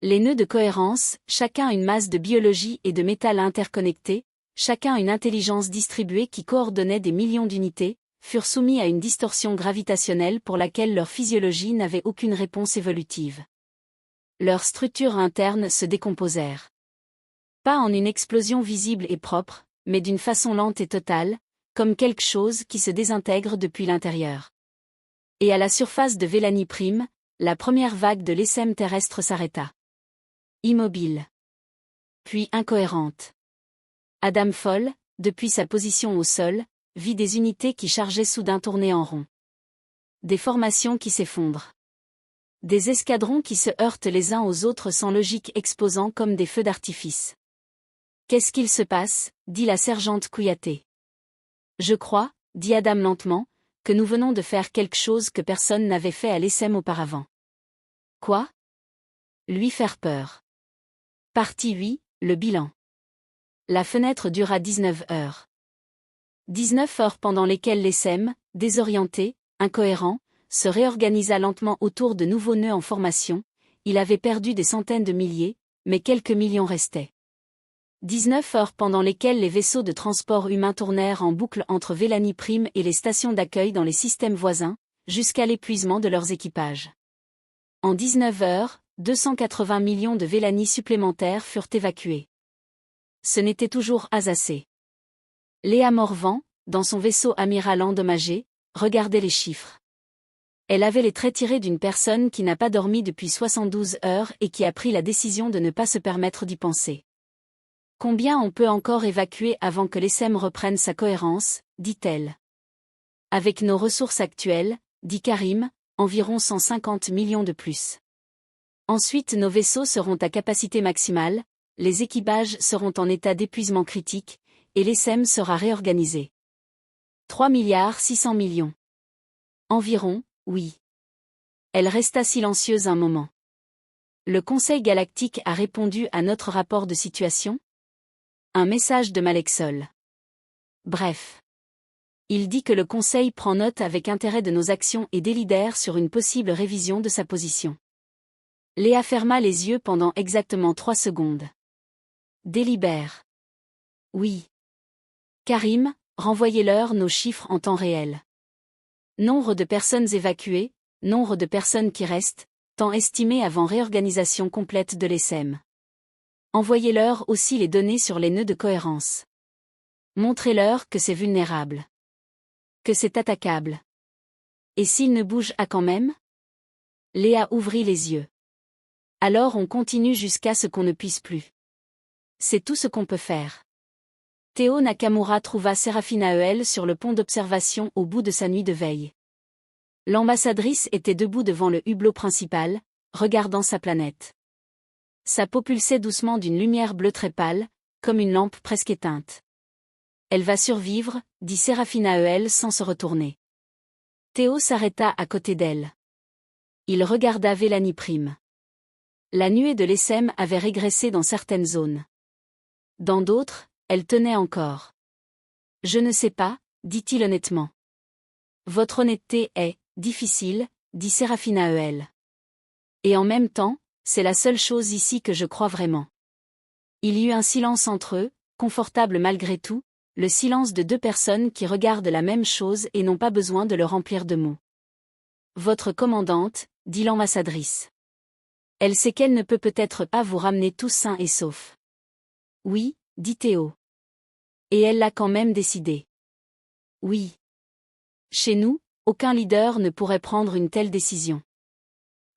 S1: Les nœuds de cohérence, chacun une masse de biologie et de métal interconnectés, chacun une intelligence distribuée qui coordonnait des millions d'unités, furent soumis à une distorsion gravitationnelle pour laquelle leur physiologie n'avait aucune réponse évolutive. Leurs structures internes se décomposèrent. Pas en une explosion visible et propre, mais d'une façon lente et totale, comme quelque chose qui se désintègre depuis l'intérieur. Et à la surface de Vélanie Prime, la première vague de l'ESM terrestre s'arrêta. Immobile. Puis incohérente. Adam Foll, depuis sa position au sol, vit des unités qui chargeaient soudain tourner en rond. Des formations qui s'effondrent. Des escadrons qui se heurtent les uns aux autres sans logique exposant comme des feux d'artifice. Qu'est-ce qu'il se passe, dit la sergente Kouyaté. Je crois, dit Adam lentement, que nous venons de faire quelque chose que personne n'avait fait à l'ESM auparavant. Quoi? Lui faire peur. Partie 8, le bilan. La fenêtre dura 19 heures. 19 heures pendant lesquelles l'ESM, désorienté, incohérent, se réorganisa lentement autour de nouveaux nœuds en formation. Il avait perdu des centaines de milliers, mais quelques millions restaient. 19 heures pendant lesquelles les vaisseaux de transport humains tournèrent en boucle entre Vélanie Prime et les stations d'accueil dans les systèmes voisins, jusqu'à l'épuisement de leurs équipages. En 19 heures, 280 millions de Vélanie supplémentaires furent évacués. Ce n'était toujours pas assez. Léa Morvan, dans son vaisseau amiral endommagé, regardait les chiffres. Elle avait les traits tirés d'une personne qui n'a pas dormi depuis 72 heures et qui a pris la décision de ne pas se permettre d'y penser. Combien on peut encore évacuer avant que l'ESM reprenne sa cohérence, dit-elle. Avec nos ressources actuelles, dit Karim, environ 150 millions de plus. Ensuite nos vaisseaux seront à capacité maximale, les équipages seront en état d'épuisement critique, et l'ESM sera réorganisé. 3 milliards 600 millions. Environ, oui. Elle resta silencieuse un moment. Le Conseil galactique a répondu à notre rapport de situation? Un message de Malexol. Bref. Il dit que le Conseil prend note avec intérêt de nos actions et délibère sur une possible révision de sa position. Léa ferma les yeux pendant exactement 3 secondes. Délibère. Oui. Karim, renvoyez-leur nos chiffres en temps réel. Nombre de personnes évacuées, nombre de personnes qui restent, temps estimé avant réorganisation complète de l'ESM. Envoyez-leur aussi les données sur les nœuds de cohérence. Montrez-leur que c'est vulnérable. Que c'est attaquable. Et s'il ne bouge à quand même? Léa ouvrit les yeux. Alors on continue jusqu'à ce qu'on ne puisse plus. C'est tout ce qu'on peut faire. Théo Nakamura trouva Serafina Eul sur le pont d'observation au bout de sa nuit de veille. L'ambassadrice était debout devant le hublot principal, regardant sa planète. Sa peau pulsait doucement d'une lumière bleue très pâle, comme une lampe presque éteinte. Elle va survivre, dit Serafina Eul sans se retourner. Théo s'arrêta à côté d'elle. Il regarda Vélanie Prime. La nuée de l'ESM avait régressé dans certaines zones. Dans d'autres, elle tenait encore. Je ne sais pas, dit-il honnêtement. Votre honnêteté est difficile, dit Serafina Eul. Et en même temps, c'est la seule chose ici que je crois vraiment. Il y eut un silence entre eux, confortable malgré tout, le silence de 2 personnes qui regardent la même chose et n'ont pas besoin de le remplir de mots. Votre commandante, dit l'ambassadrice. Elle sait qu'elle ne peut peut-être pas vous ramener tous sains et saufs. Oui, dit Théo. Et elle l'a quand même décidé. Oui. Chez nous, aucun leader ne pourrait prendre une telle décision.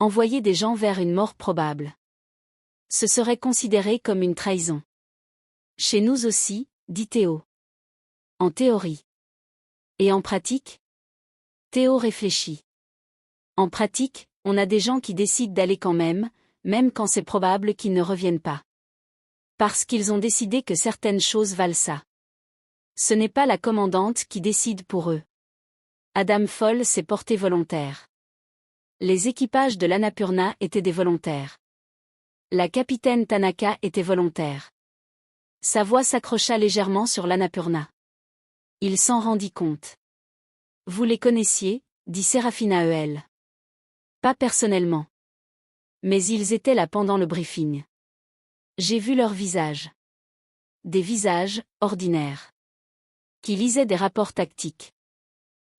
S1: Envoyer des gens vers une mort probable. Ce serait considéré comme une trahison. Chez nous aussi, dit Théo. En théorie. Et en pratique? Théo réfléchit. En pratique, on a des gens qui décident d'aller quand même quand c'est probable qu'ils ne reviennent pas. Parce qu'ils ont décidé que certaines choses valent ça. Ce n'est pas la commandante qui décide pour eux. Adam Foll s'est porté volontaire. Les équipages de l'Annapurna étaient des volontaires. La capitaine Tanaka était volontaire. Sa voix s'accrocha légèrement sur l'Annapurna. Il s'en rendit compte. Vous les connaissiez, dit Serafina Heuel. Pas personnellement. Mais ils étaient là pendant le briefing. J'ai vu leurs visages. Des visages, ordinaires. Qui lisaient des rapports tactiques.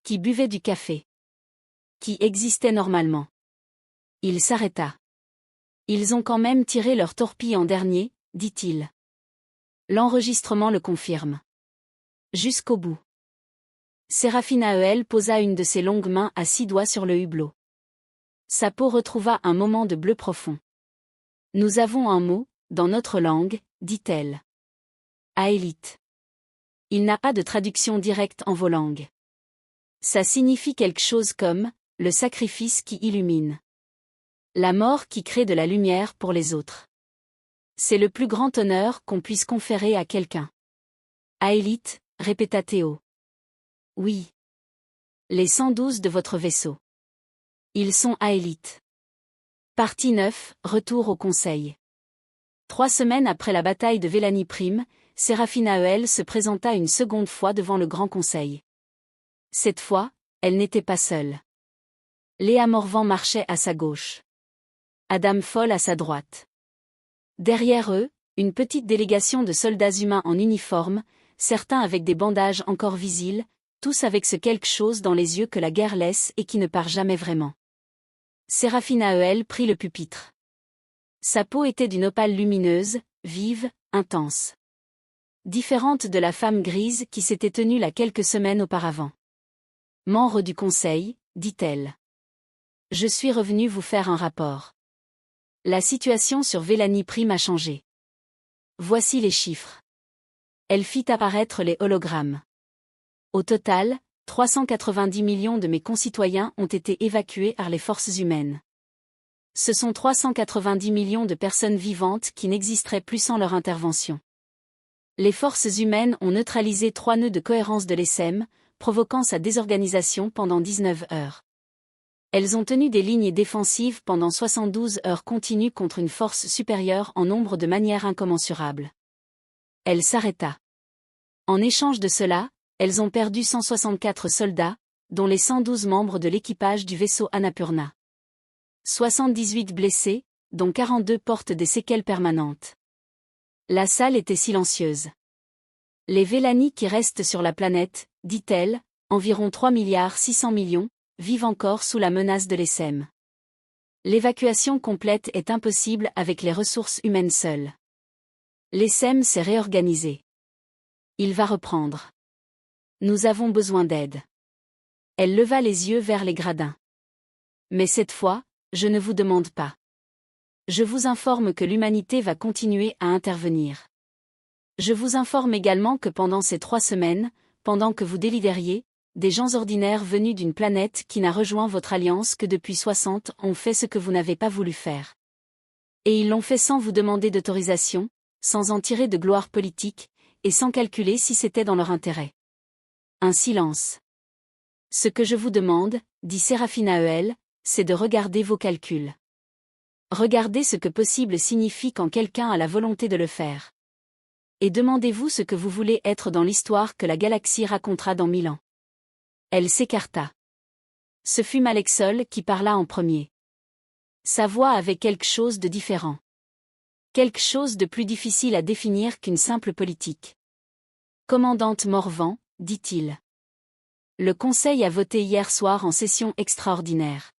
S1: Qui buvaient du café. Qui existaient normalement. Il s'arrêta. Ils ont quand même tiré leur torpille en dernier, dit-il. L'enregistrement le confirme. Jusqu'au bout. Serafina Heuel posa une de ses longues mains à 6 doigts sur le hublot. Sa peau retrouva un moment de bleu profond. Nous avons un mot, dans notre langue, dit-elle. Aélite. Il n'a pas de traduction directe en vos langues. Ça signifie quelque chose comme « le sacrifice qui illumine ». La mort qui crée de la lumière pour les autres. C'est le plus grand honneur qu'on puisse conférer à quelqu'un. Aélite, répéta Théo. Oui. Les 112 de votre vaisseau. Ils sont Aélite. Partie 9, retour au Conseil. 3 semaines après la bataille de Vélani Prime, Serafina Heuel se présenta une seconde fois devant le Grand Conseil. Cette fois, elle n'était pas seule. Léa Morvan marchait à sa gauche. Adam Foll à sa droite. Derrière eux, une petite délégation de soldats humains en uniforme, certains avec des bandages encore visibles, tous avec ce quelque chose dans les yeux que la guerre laisse et qui ne part jamais vraiment. Serafina Heuel prit le pupitre. Sa peau était d'une opale lumineuse, vive, intense. Différente de la femme grise qui s'était tenue là quelques semaines auparavant. Membre du conseil, dit-elle. Je suis revenue vous faire un rapport. La situation sur Vélani Prime a changé. Voici les chiffres. Elle fit apparaître les hologrammes. Au total, 390 millions de mes concitoyens ont été évacués par les forces humaines. Ce sont 390 millions de personnes vivantes qui n'existeraient plus sans leur intervention. Les forces humaines ont neutralisé 3 nœuds de cohérence de l'ESM, provoquant sa désorganisation pendant 19 heures. Elles ont tenu des lignes défensives pendant 72 heures continues contre une force supérieure en nombre de manière incommensurable. Elle s'arrêta. En échange de cela, elles ont perdu 164 soldats, dont les 112 membres de l'équipage du vaisseau Annapurna. 78 blessés, dont 42 portent des séquelles permanentes. La salle était silencieuse. Les Vélani qui restent sur la planète, dit-elle, environ 3,6 milliards, vivent encore sous la menace de l'ESM. L'évacuation complète est impossible avec les ressources humaines seules. L'ESM s'est réorganisé. Il va reprendre. Nous avons besoin d'aide. Elle leva les yeux vers les gradins. Mais cette fois, je ne vous demande pas. Je vous informe que l'humanité va continuer à intervenir. Je vous informe également que pendant ces 3 semaines, pendant que vous délibériez, des gens ordinaires venus d'une planète qui n'a rejoint votre alliance que depuis 60 ont fait ce que vous n'avez pas voulu faire. Et ils l'ont fait sans vous demander d'autorisation, sans en tirer de gloire politique, et sans calculer si c'était dans leur intérêt. Un silence. Ce que je vous demande, dit Serafina Heuel, c'est de regarder vos calculs. Regardez ce que possible signifie quand quelqu'un a la volonté de le faire. Et demandez-vous ce que vous voulez être dans l'histoire que la galaxie racontera dans 1000 ans. Elle s'écarta. Ce fut Malexol qui parla en premier. Sa voix avait quelque chose de différent. Quelque chose de plus difficile à définir qu'une simple politique. Commandante Morvan, dit-il. Le Conseil a voté hier soir en session extraordinaire.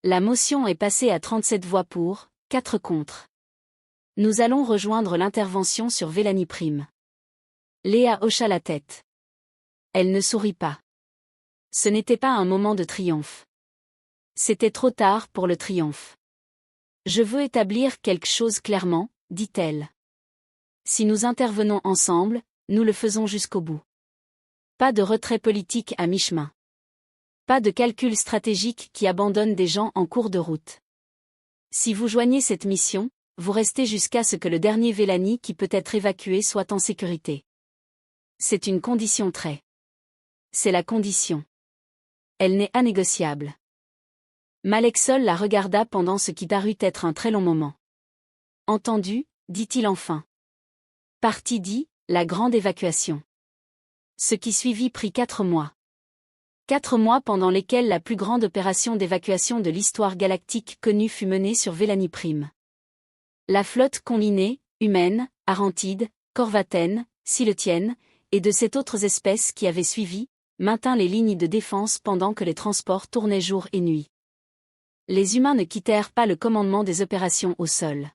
S1: La motion est passée à 37 voix pour, 4 contre. Nous allons rejoindre l'intervention sur Vélani Prime. Léa hocha la tête. Elle ne sourit pas. Ce n'était pas un moment de triomphe. C'était trop tard pour le triomphe. Je veux établir quelque chose clairement, dit-elle. Si nous intervenons ensemble, nous le faisons jusqu'au bout. Pas de retrait politique à mi-chemin. Pas de calcul stratégique qui abandonne des gens en cours de route. Si vous joignez cette mission, vous restez jusqu'à ce que le dernier Vélani qui peut être évacué soit en sécurité. C'est une condition très. C'est la condition. Elle n'est innégociable. Malek Sol la regarda pendant ce qui parut être un très long moment. Entendu, dit-il enfin. Partie dit, la grande évacuation. Ce qui suivit prit 4 mois. 4 mois pendant lesquels la plus grande opération d'évacuation de l'histoire galactique connue fut menée sur Vélani Prime. La flotte combinée, humaine, arantide, corvatène, siletienne, et de 7 autres espèces qui avaient suivi, maintint les lignes de défense pendant que les transports tournaient jour et nuit. Les humains ne quittèrent pas le commandement des opérations au sol.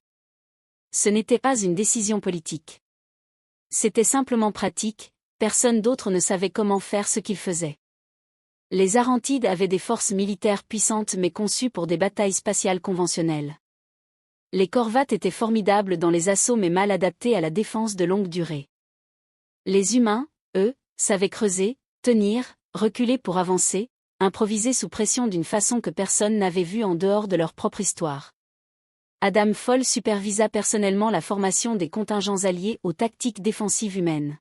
S1: Ce n'était pas une décision politique. C'était simplement pratique, personne d'autre ne savait comment faire ce qu'ils faisaient. Les Arantides avaient des forces militaires puissantes mais conçues pour des batailles spatiales conventionnelles. Les Corvates étaient formidables dans les assauts mais mal adaptés à la défense de longue durée. Les humains, eux, savaient creuser, tenir, reculer pour avancer, improviser sous pression d'une façon que personne n'avait vue en dehors de leur propre histoire. Adam Foll supervisa personnellement la formation des contingents alliés aux tactiques défensives humaines.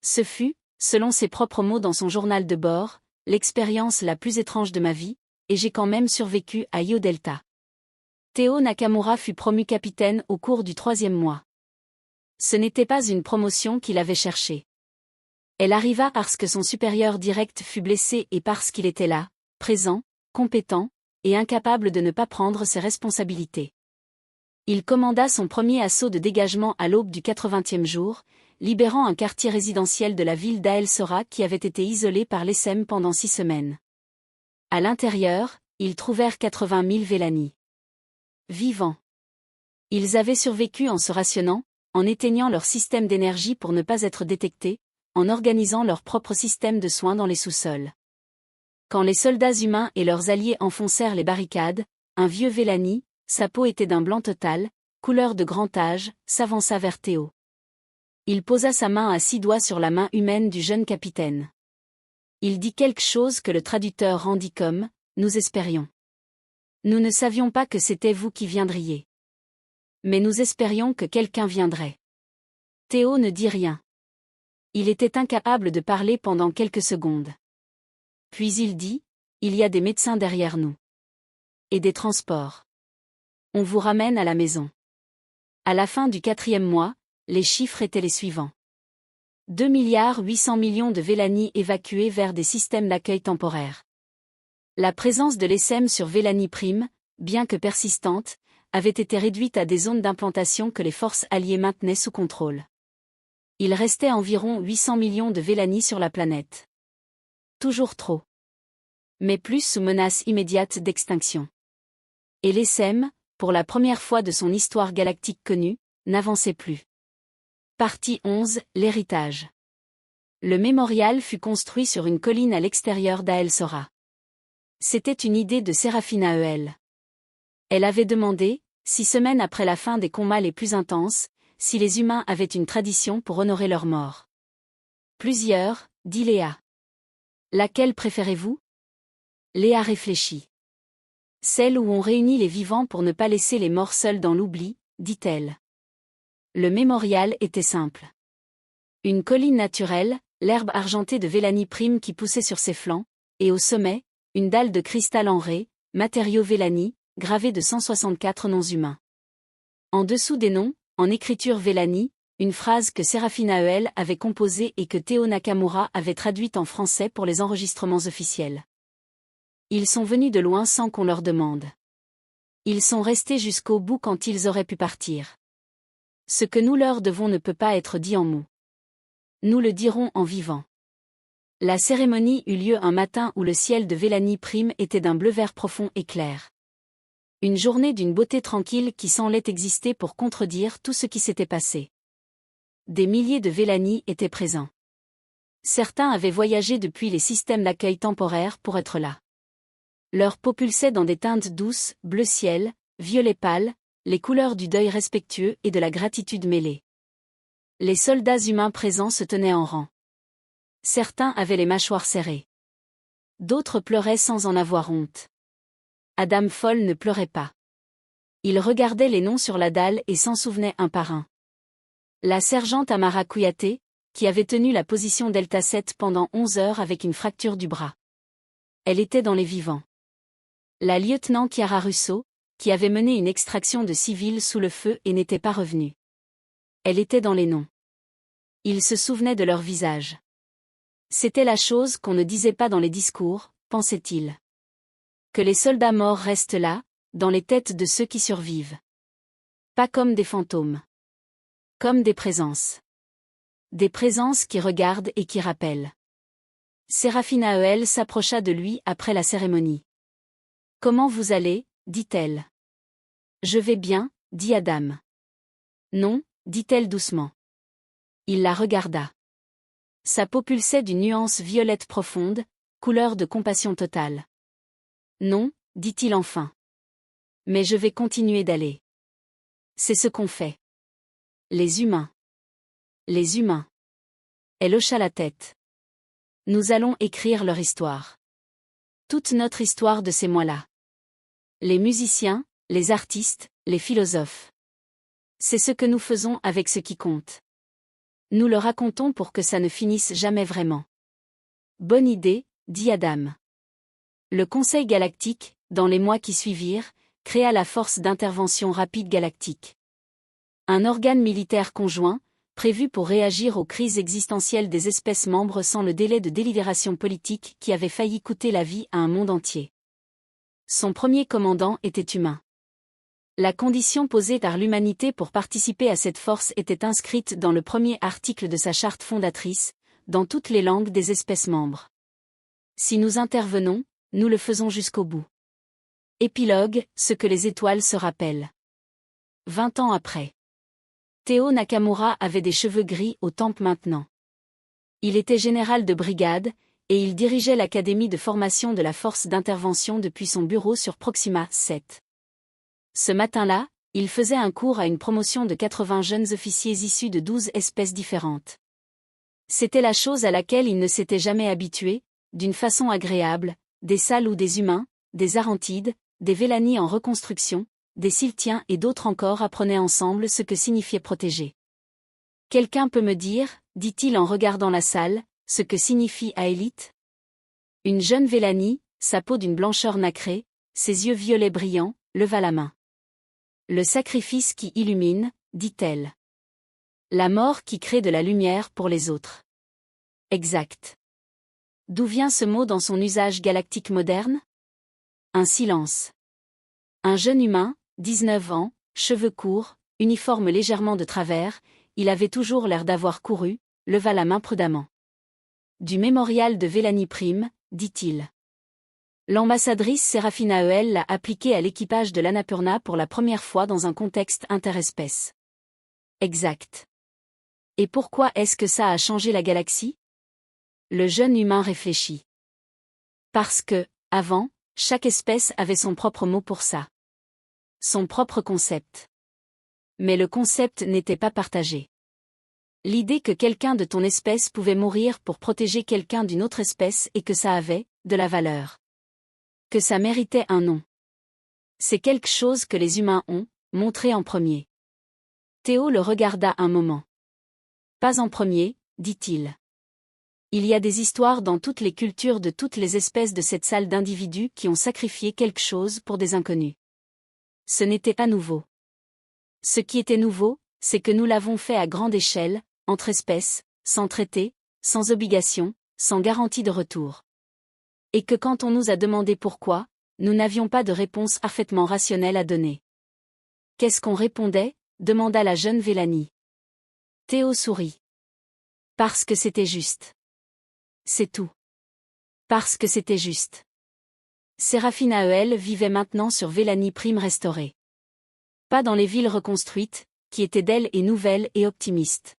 S1: Ce fut, selon ses propres mots dans son journal de bord, l'expérience la plus étrange de ma vie, et j'ai quand même survécu à Io Delta. Théo Nakamura fut promu capitaine au cours du 3e mois. Ce n'était pas une promotion qu'il avait cherchée. Elle arriva parce que son supérieur direct fut blessé et parce qu'il était là, présent, compétent, et incapable de ne pas prendre ses responsabilités. Il commanda son premier assaut de dégagement à l'aube du 80e jour, libérant un quartier résidentiel de la ville d'Ael Sora qui avait été isolé par l'ESM pendant 6 semaines. À l'intérieur, ils trouvèrent 80 000 Vélani. Vivants. Ils avaient survécu en se rationnant, en éteignant leur système d'énergie pour ne pas être détectés, en organisant leur propre système de soins dans les sous-sols. Quand les soldats humains et leurs alliés enfoncèrent les barricades, un vieux Vélani, sa peau était d'un blanc total, couleur de grand âge, s'avança vers Théo. Il posa sa main à 6 doigts sur la main humaine du jeune capitaine. Il dit quelque chose que le traducteur rendit comme « Nous espérions. Nous ne savions pas que c'était vous qui viendriez. Mais nous espérions que quelqu'un viendrait. » Théo ne dit rien. Il était incapable de parler pendant quelques secondes. Puis il dit « Il y a des médecins derrière nous. Et des transports. On vous ramène à la maison. » À la fin du 4e mois, les chiffres étaient les suivants. 2,8 milliards de Vélani évacués vers des systèmes d'accueil temporaires. La présence de l'ESM sur Vélani Prime, bien que persistante, avait été réduite à des zones d'implantation que les forces alliées maintenaient sous contrôle. Il restait environ 800 millions de Vélani sur la planète. Toujours trop. Mais plus sous menace immédiate d'extinction. Et l'ESM, pour la première fois de son histoire galactique connue, n'avançait plus. Partie 11, l'héritage. Le mémorial fut construit sur une colline à l'extérieur d'Ael Sora. C'était une idée de Séraphina Eel. Elle avait demandé, 6 semaines après la fin des combats les plus intenses, si les humains avaient une tradition pour honorer leurs morts. Plusieurs, dit Léa. Laquelle préférez-vous ? Léa réfléchit. Celle où on réunit les vivants pour ne pas laisser les morts seuls dans l'oubli, dit-elle. Le mémorial était simple. Une colline naturelle, l'herbe argentée de Vélani Prime qui poussait sur ses flancs, et au sommet, une dalle de cristal en raie, matériau Vélani, gravé de 164 noms humains. En dessous des noms, en écriture Vélani, une phrase que Séraphina Eel avait composée et que Théo Nakamura avait traduite en français pour les enregistrements officiels. Ils sont venus de loin sans qu'on leur demande. Ils sont restés jusqu'au bout quand ils auraient pu partir. Ce que nous leur devons ne peut pas être dit en mots. Nous le dirons en vivant. La cérémonie eut lieu un matin où le ciel de Vélani Prime était d'un bleu-vert profond et clair. Une journée d'une beauté tranquille qui semblait exister pour contredire tout ce qui s'était passé. Des milliers de Vélani étaient présents. Certains avaient voyagé depuis les systèmes d'accueil temporaires pour être là. Leur peau pulsait dans des teintes douces, bleu ciel, violet pâle, les couleurs du deuil respectueux et de la gratitude mêlée. Les soldats humains présents se tenaient en rang. Certains avaient les mâchoires serrées. D'autres pleuraient sans en avoir honte. Adam Foll ne pleurait pas. Il regardait les noms sur la dalle et s'en souvenait un par un. La sergente Amara Kouyaté, qui avait tenu la position Delta 7 pendant 11 heures avec une fracture du bras. Elle était dans les vivants. La lieutenant Chiara Russo, qui avait mené une extraction de civils sous le feu et n'était pas revenue. Elle était dans les noms. Il se souvenait de leur visage. C'était la chose qu'on ne disait pas dans les discours, pensait-il. Que les soldats morts restent là, dans les têtes de ceux qui survivent. Pas comme des fantômes. Comme des présences. Des présences qui regardent et qui rappellent. Sérafina Heuel s'approcha de lui après la cérémonie. « Comment vous allez ?» dit-elle. « Je vais bien, » dit Adam. « Non, » dit-elle doucement. Il la regarda. Sa peau pulsait d'une nuance violette profonde, couleur de compassion totale. « Non, » dit-il enfin. « Mais je vais continuer d'aller. C'est ce qu'on fait. Les humains. Les humains. » Elle hocha la tête. « Nous allons écrire leur histoire. Toute notre histoire de ces mois-là. Les musiciens, les artistes, les philosophes. C'est ce que nous faisons avec ce qui compte. Nous le racontons pour que ça ne finisse jamais vraiment. » Bonne idée, dit Adam. Le Conseil galactique, dans les mois qui suivirent, créa la Force d'intervention rapide galactique. Un organe militaire conjoint, prévu pour réagir aux crises existentielles des espèces membres sans le délai de délibération politique qui avait failli coûter la vie à un monde entier. Son premier commandant était humain. La condition posée par l'humanité pour participer à cette force était inscrite dans le premier article de sa charte fondatrice, dans toutes les langues des espèces membres. Si nous intervenons, nous le faisons jusqu'au bout. Épilogue, ce que les étoiles se rappellent. 20 ans après. Théo Nakamura avait des cheveux gris aux tempes maintenant. Il était général de brigade, et il dirigeait l'académie de formation de la force d'intervention depuis son bureau sur Proxima 7. Ce matin-là, il faisait un cours à une promotion de 80 jeunes officiers issus de 12 espèces différentes. C'était la chose à laquelle il ne s'était jamais habitué, d'une façon agréable, des Sales ou des humains, des Arantides, des Vélani en reconstruction, des Siltiens et d'autres encore apprenaient ensemble ce que signifiait protéger. « Quelqu'un peut me dire, dit-il en regardant la salle, ce que signifie Aélite ?» Une jeune Vélani, sa peau d'une blancheur nacrée, ses yeux violets brillants, leva la main. « Le sacrifice qui illumine, dit-elle. La mort qui crée de la lumière pour les autres. » Exact. D'où vient ce mot dans son usage galactique moderne ? Un silence. Un jeune humain, 19 ans, cheveux courts, uniforme légèrement de travers, il avait toujours l'air d'avoir couru, leva la main prudemment. « Du mémorial de Vélani Prime, dit-il. L'ambassadrice Sérafina Heuel l'a appliqué à l'équipage de l'Annapurna pour la première fois dans un contexte interespèce. Exact. Et pourquoi est-ce que ça a changé la galaxie ? Le jeune humain réfléchit. Parce que, avant, chaque espèce avait son propre mot pour ça. Son propre concept. Mais le concept n'était pas partagé. L'idée que quelqu'un de ton espèce pouvait mourir pour protéger quelqu'un d'une autre espèce et que ça avait, de la valeur. Que ça méritait un nom. C'est quelque chose que les humains ont, montré en premier. Théo le regarda un moment. Pas en premier, dit-il. Il y a des histoires dans toutes les cultures de toutes les espèces de cette salle d'individus qui ont sacrifié quelque chose pour des inconnus. Ce n'était pas nouveau. Ce qui était nouveau, c'est que nous l'avons fait à grande échelle, entre espèces, sans traité, sans obligation, sans garantie de retour. Et que quand on nous a demandé pourquoi, nous n'avions pas de réponse parfaitement rationnelle à donner. Qu'est-ce qu'on répondait ? Demanda la jeune Vélani. Théo sourit. Parce que c'était juste. C'est tout. Parce que c'était juste. Sérafina Heuel vivait maintenant sur Vélani Prime restaurée. Pas dans les villes reconstruites, qui étaient d'elle et nouvelles et optimistes.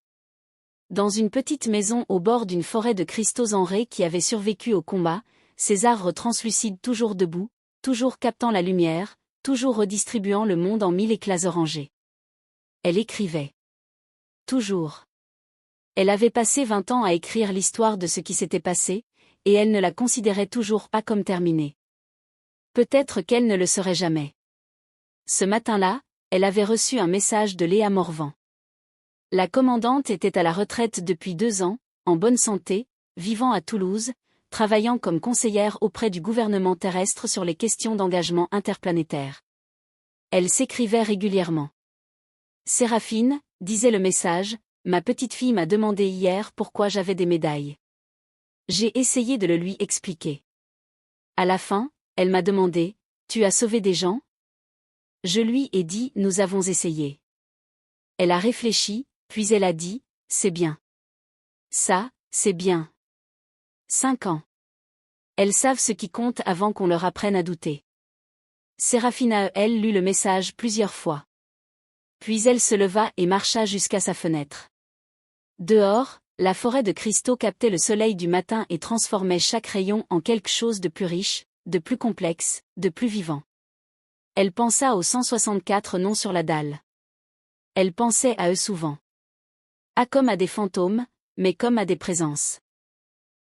S1: Dans une petite maison au bord d'une forêt de cristaux enrayés qui avait survécu au combat, ces arbres translucides toujours debout, toujours captant la lumière, toujours redistribuant le monde en 1000 éclats orangés. Elle écrivait. Toujours. Elle avait passé 20 ans à écrire l'histoire de ce qui s'était passé, et elle ne la considérait toujours pas comme terminée. Peut-être qu'elle ne le serait jamais. Ce matin-là, elle avait reçu un message de Léa Morvan. La commandante était à la retraite depuis 2 ans, en bonne santé, vivant à Toulouse, travaillant comme conseillère auprès du gouvernement terrestre sur les questions d'engagement interplanétaire. Elle s'écrivait régulièrement. Séraphine, disait le message, ma petite fille m'a demandé hier pourquoi j'avais des médailles. J'ai essayé de le lui expliquer. À la fin, elle m'a demandé, tu as sauvé des gens? Je lui ai dit, nous avons essayé. Elle a réfléchi, puis elle a dit, c'est bien. Ça, c'est bien. 5 ans. Elles savent ce qui compte avant qu'on leur apprenne à douter. Séraphine elle lut le message plusieurs fois. Puis elle se leva et marcha jusqu'à sa fenêtre. Dehors, la forêt de cristaux captait le soleil du matin et transformait chaque rayon en quelque chose de plus riche, de plus complexe, de plus vivant. Elle pensa aux 164 noms sur la dalle. Elle pensait à eux souvent. Pas comme à des fantômes, mais comme à des présences.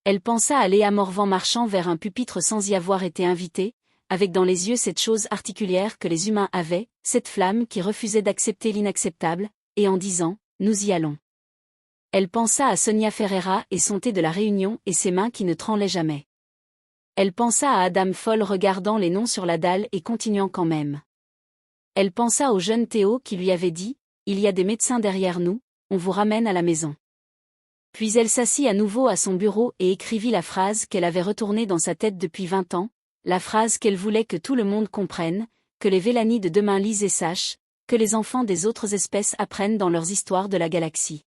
S1: Elle pensa à Léa Morvan marchant vers un pupitre sans y avoir été invitée, avec dans les yeux cette chose particulière que les humains avaient, cette flamme qui refusait d'accepter l'inacceptable, et en disant « Nous y allons ». Elle pensa à Sonia Ferreira et son thé de la Réunion et ses mains qui ne translaient jamais. Elle pensa à Adam folle regardant les noms sur la dalle et continuant quand même. Elle pensa au jeune Théo qui lui avait dit « Il y a des médecins derrière nous, on vous ramène à la maison ». Puis elle s'assit à nouveau à son bureau et écrivit la phrase qu'elle avait retournée dans sa tête depuis 20 ans, la phrase qu'elle voulait que tout le monde comprenne, que les Vélani de demain lisent et sachent, que les enfants des autres espèces apprennent dans leurs histoires de la galaxie.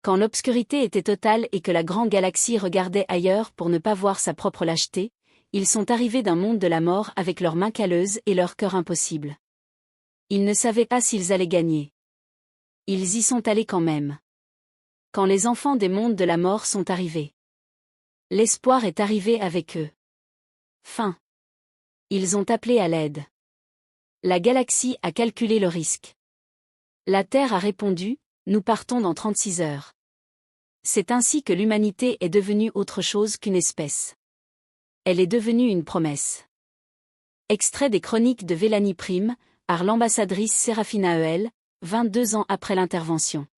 S1: Quand l'obscurité était totale et que la grande galaxie regardait ailleurs pour ne pas voir sa propre lâcheté, ils sont arrivés d'un monde de la mort avec leurs mains calleuses et leur cœur impossible. Ils ne savaient pas s'ils allaient gagner. Ils y sont allés quand même. Quand les enfants des mondes de la mort sont arrivés. L'espoir est arrivé avec eux. Fin. Ils ont appelé à l'aide. La galaxie a calculé le risque. La Terre a répondu, nous partons dans 36 heures. C'est ainsi que l'humanité est devenue autre chose qu'une espèce. Elle est devenue une promesse. Extrait des chroniques de Vélani Prime, par l'ambassadrice Séraphine 22 ans après l'intervention.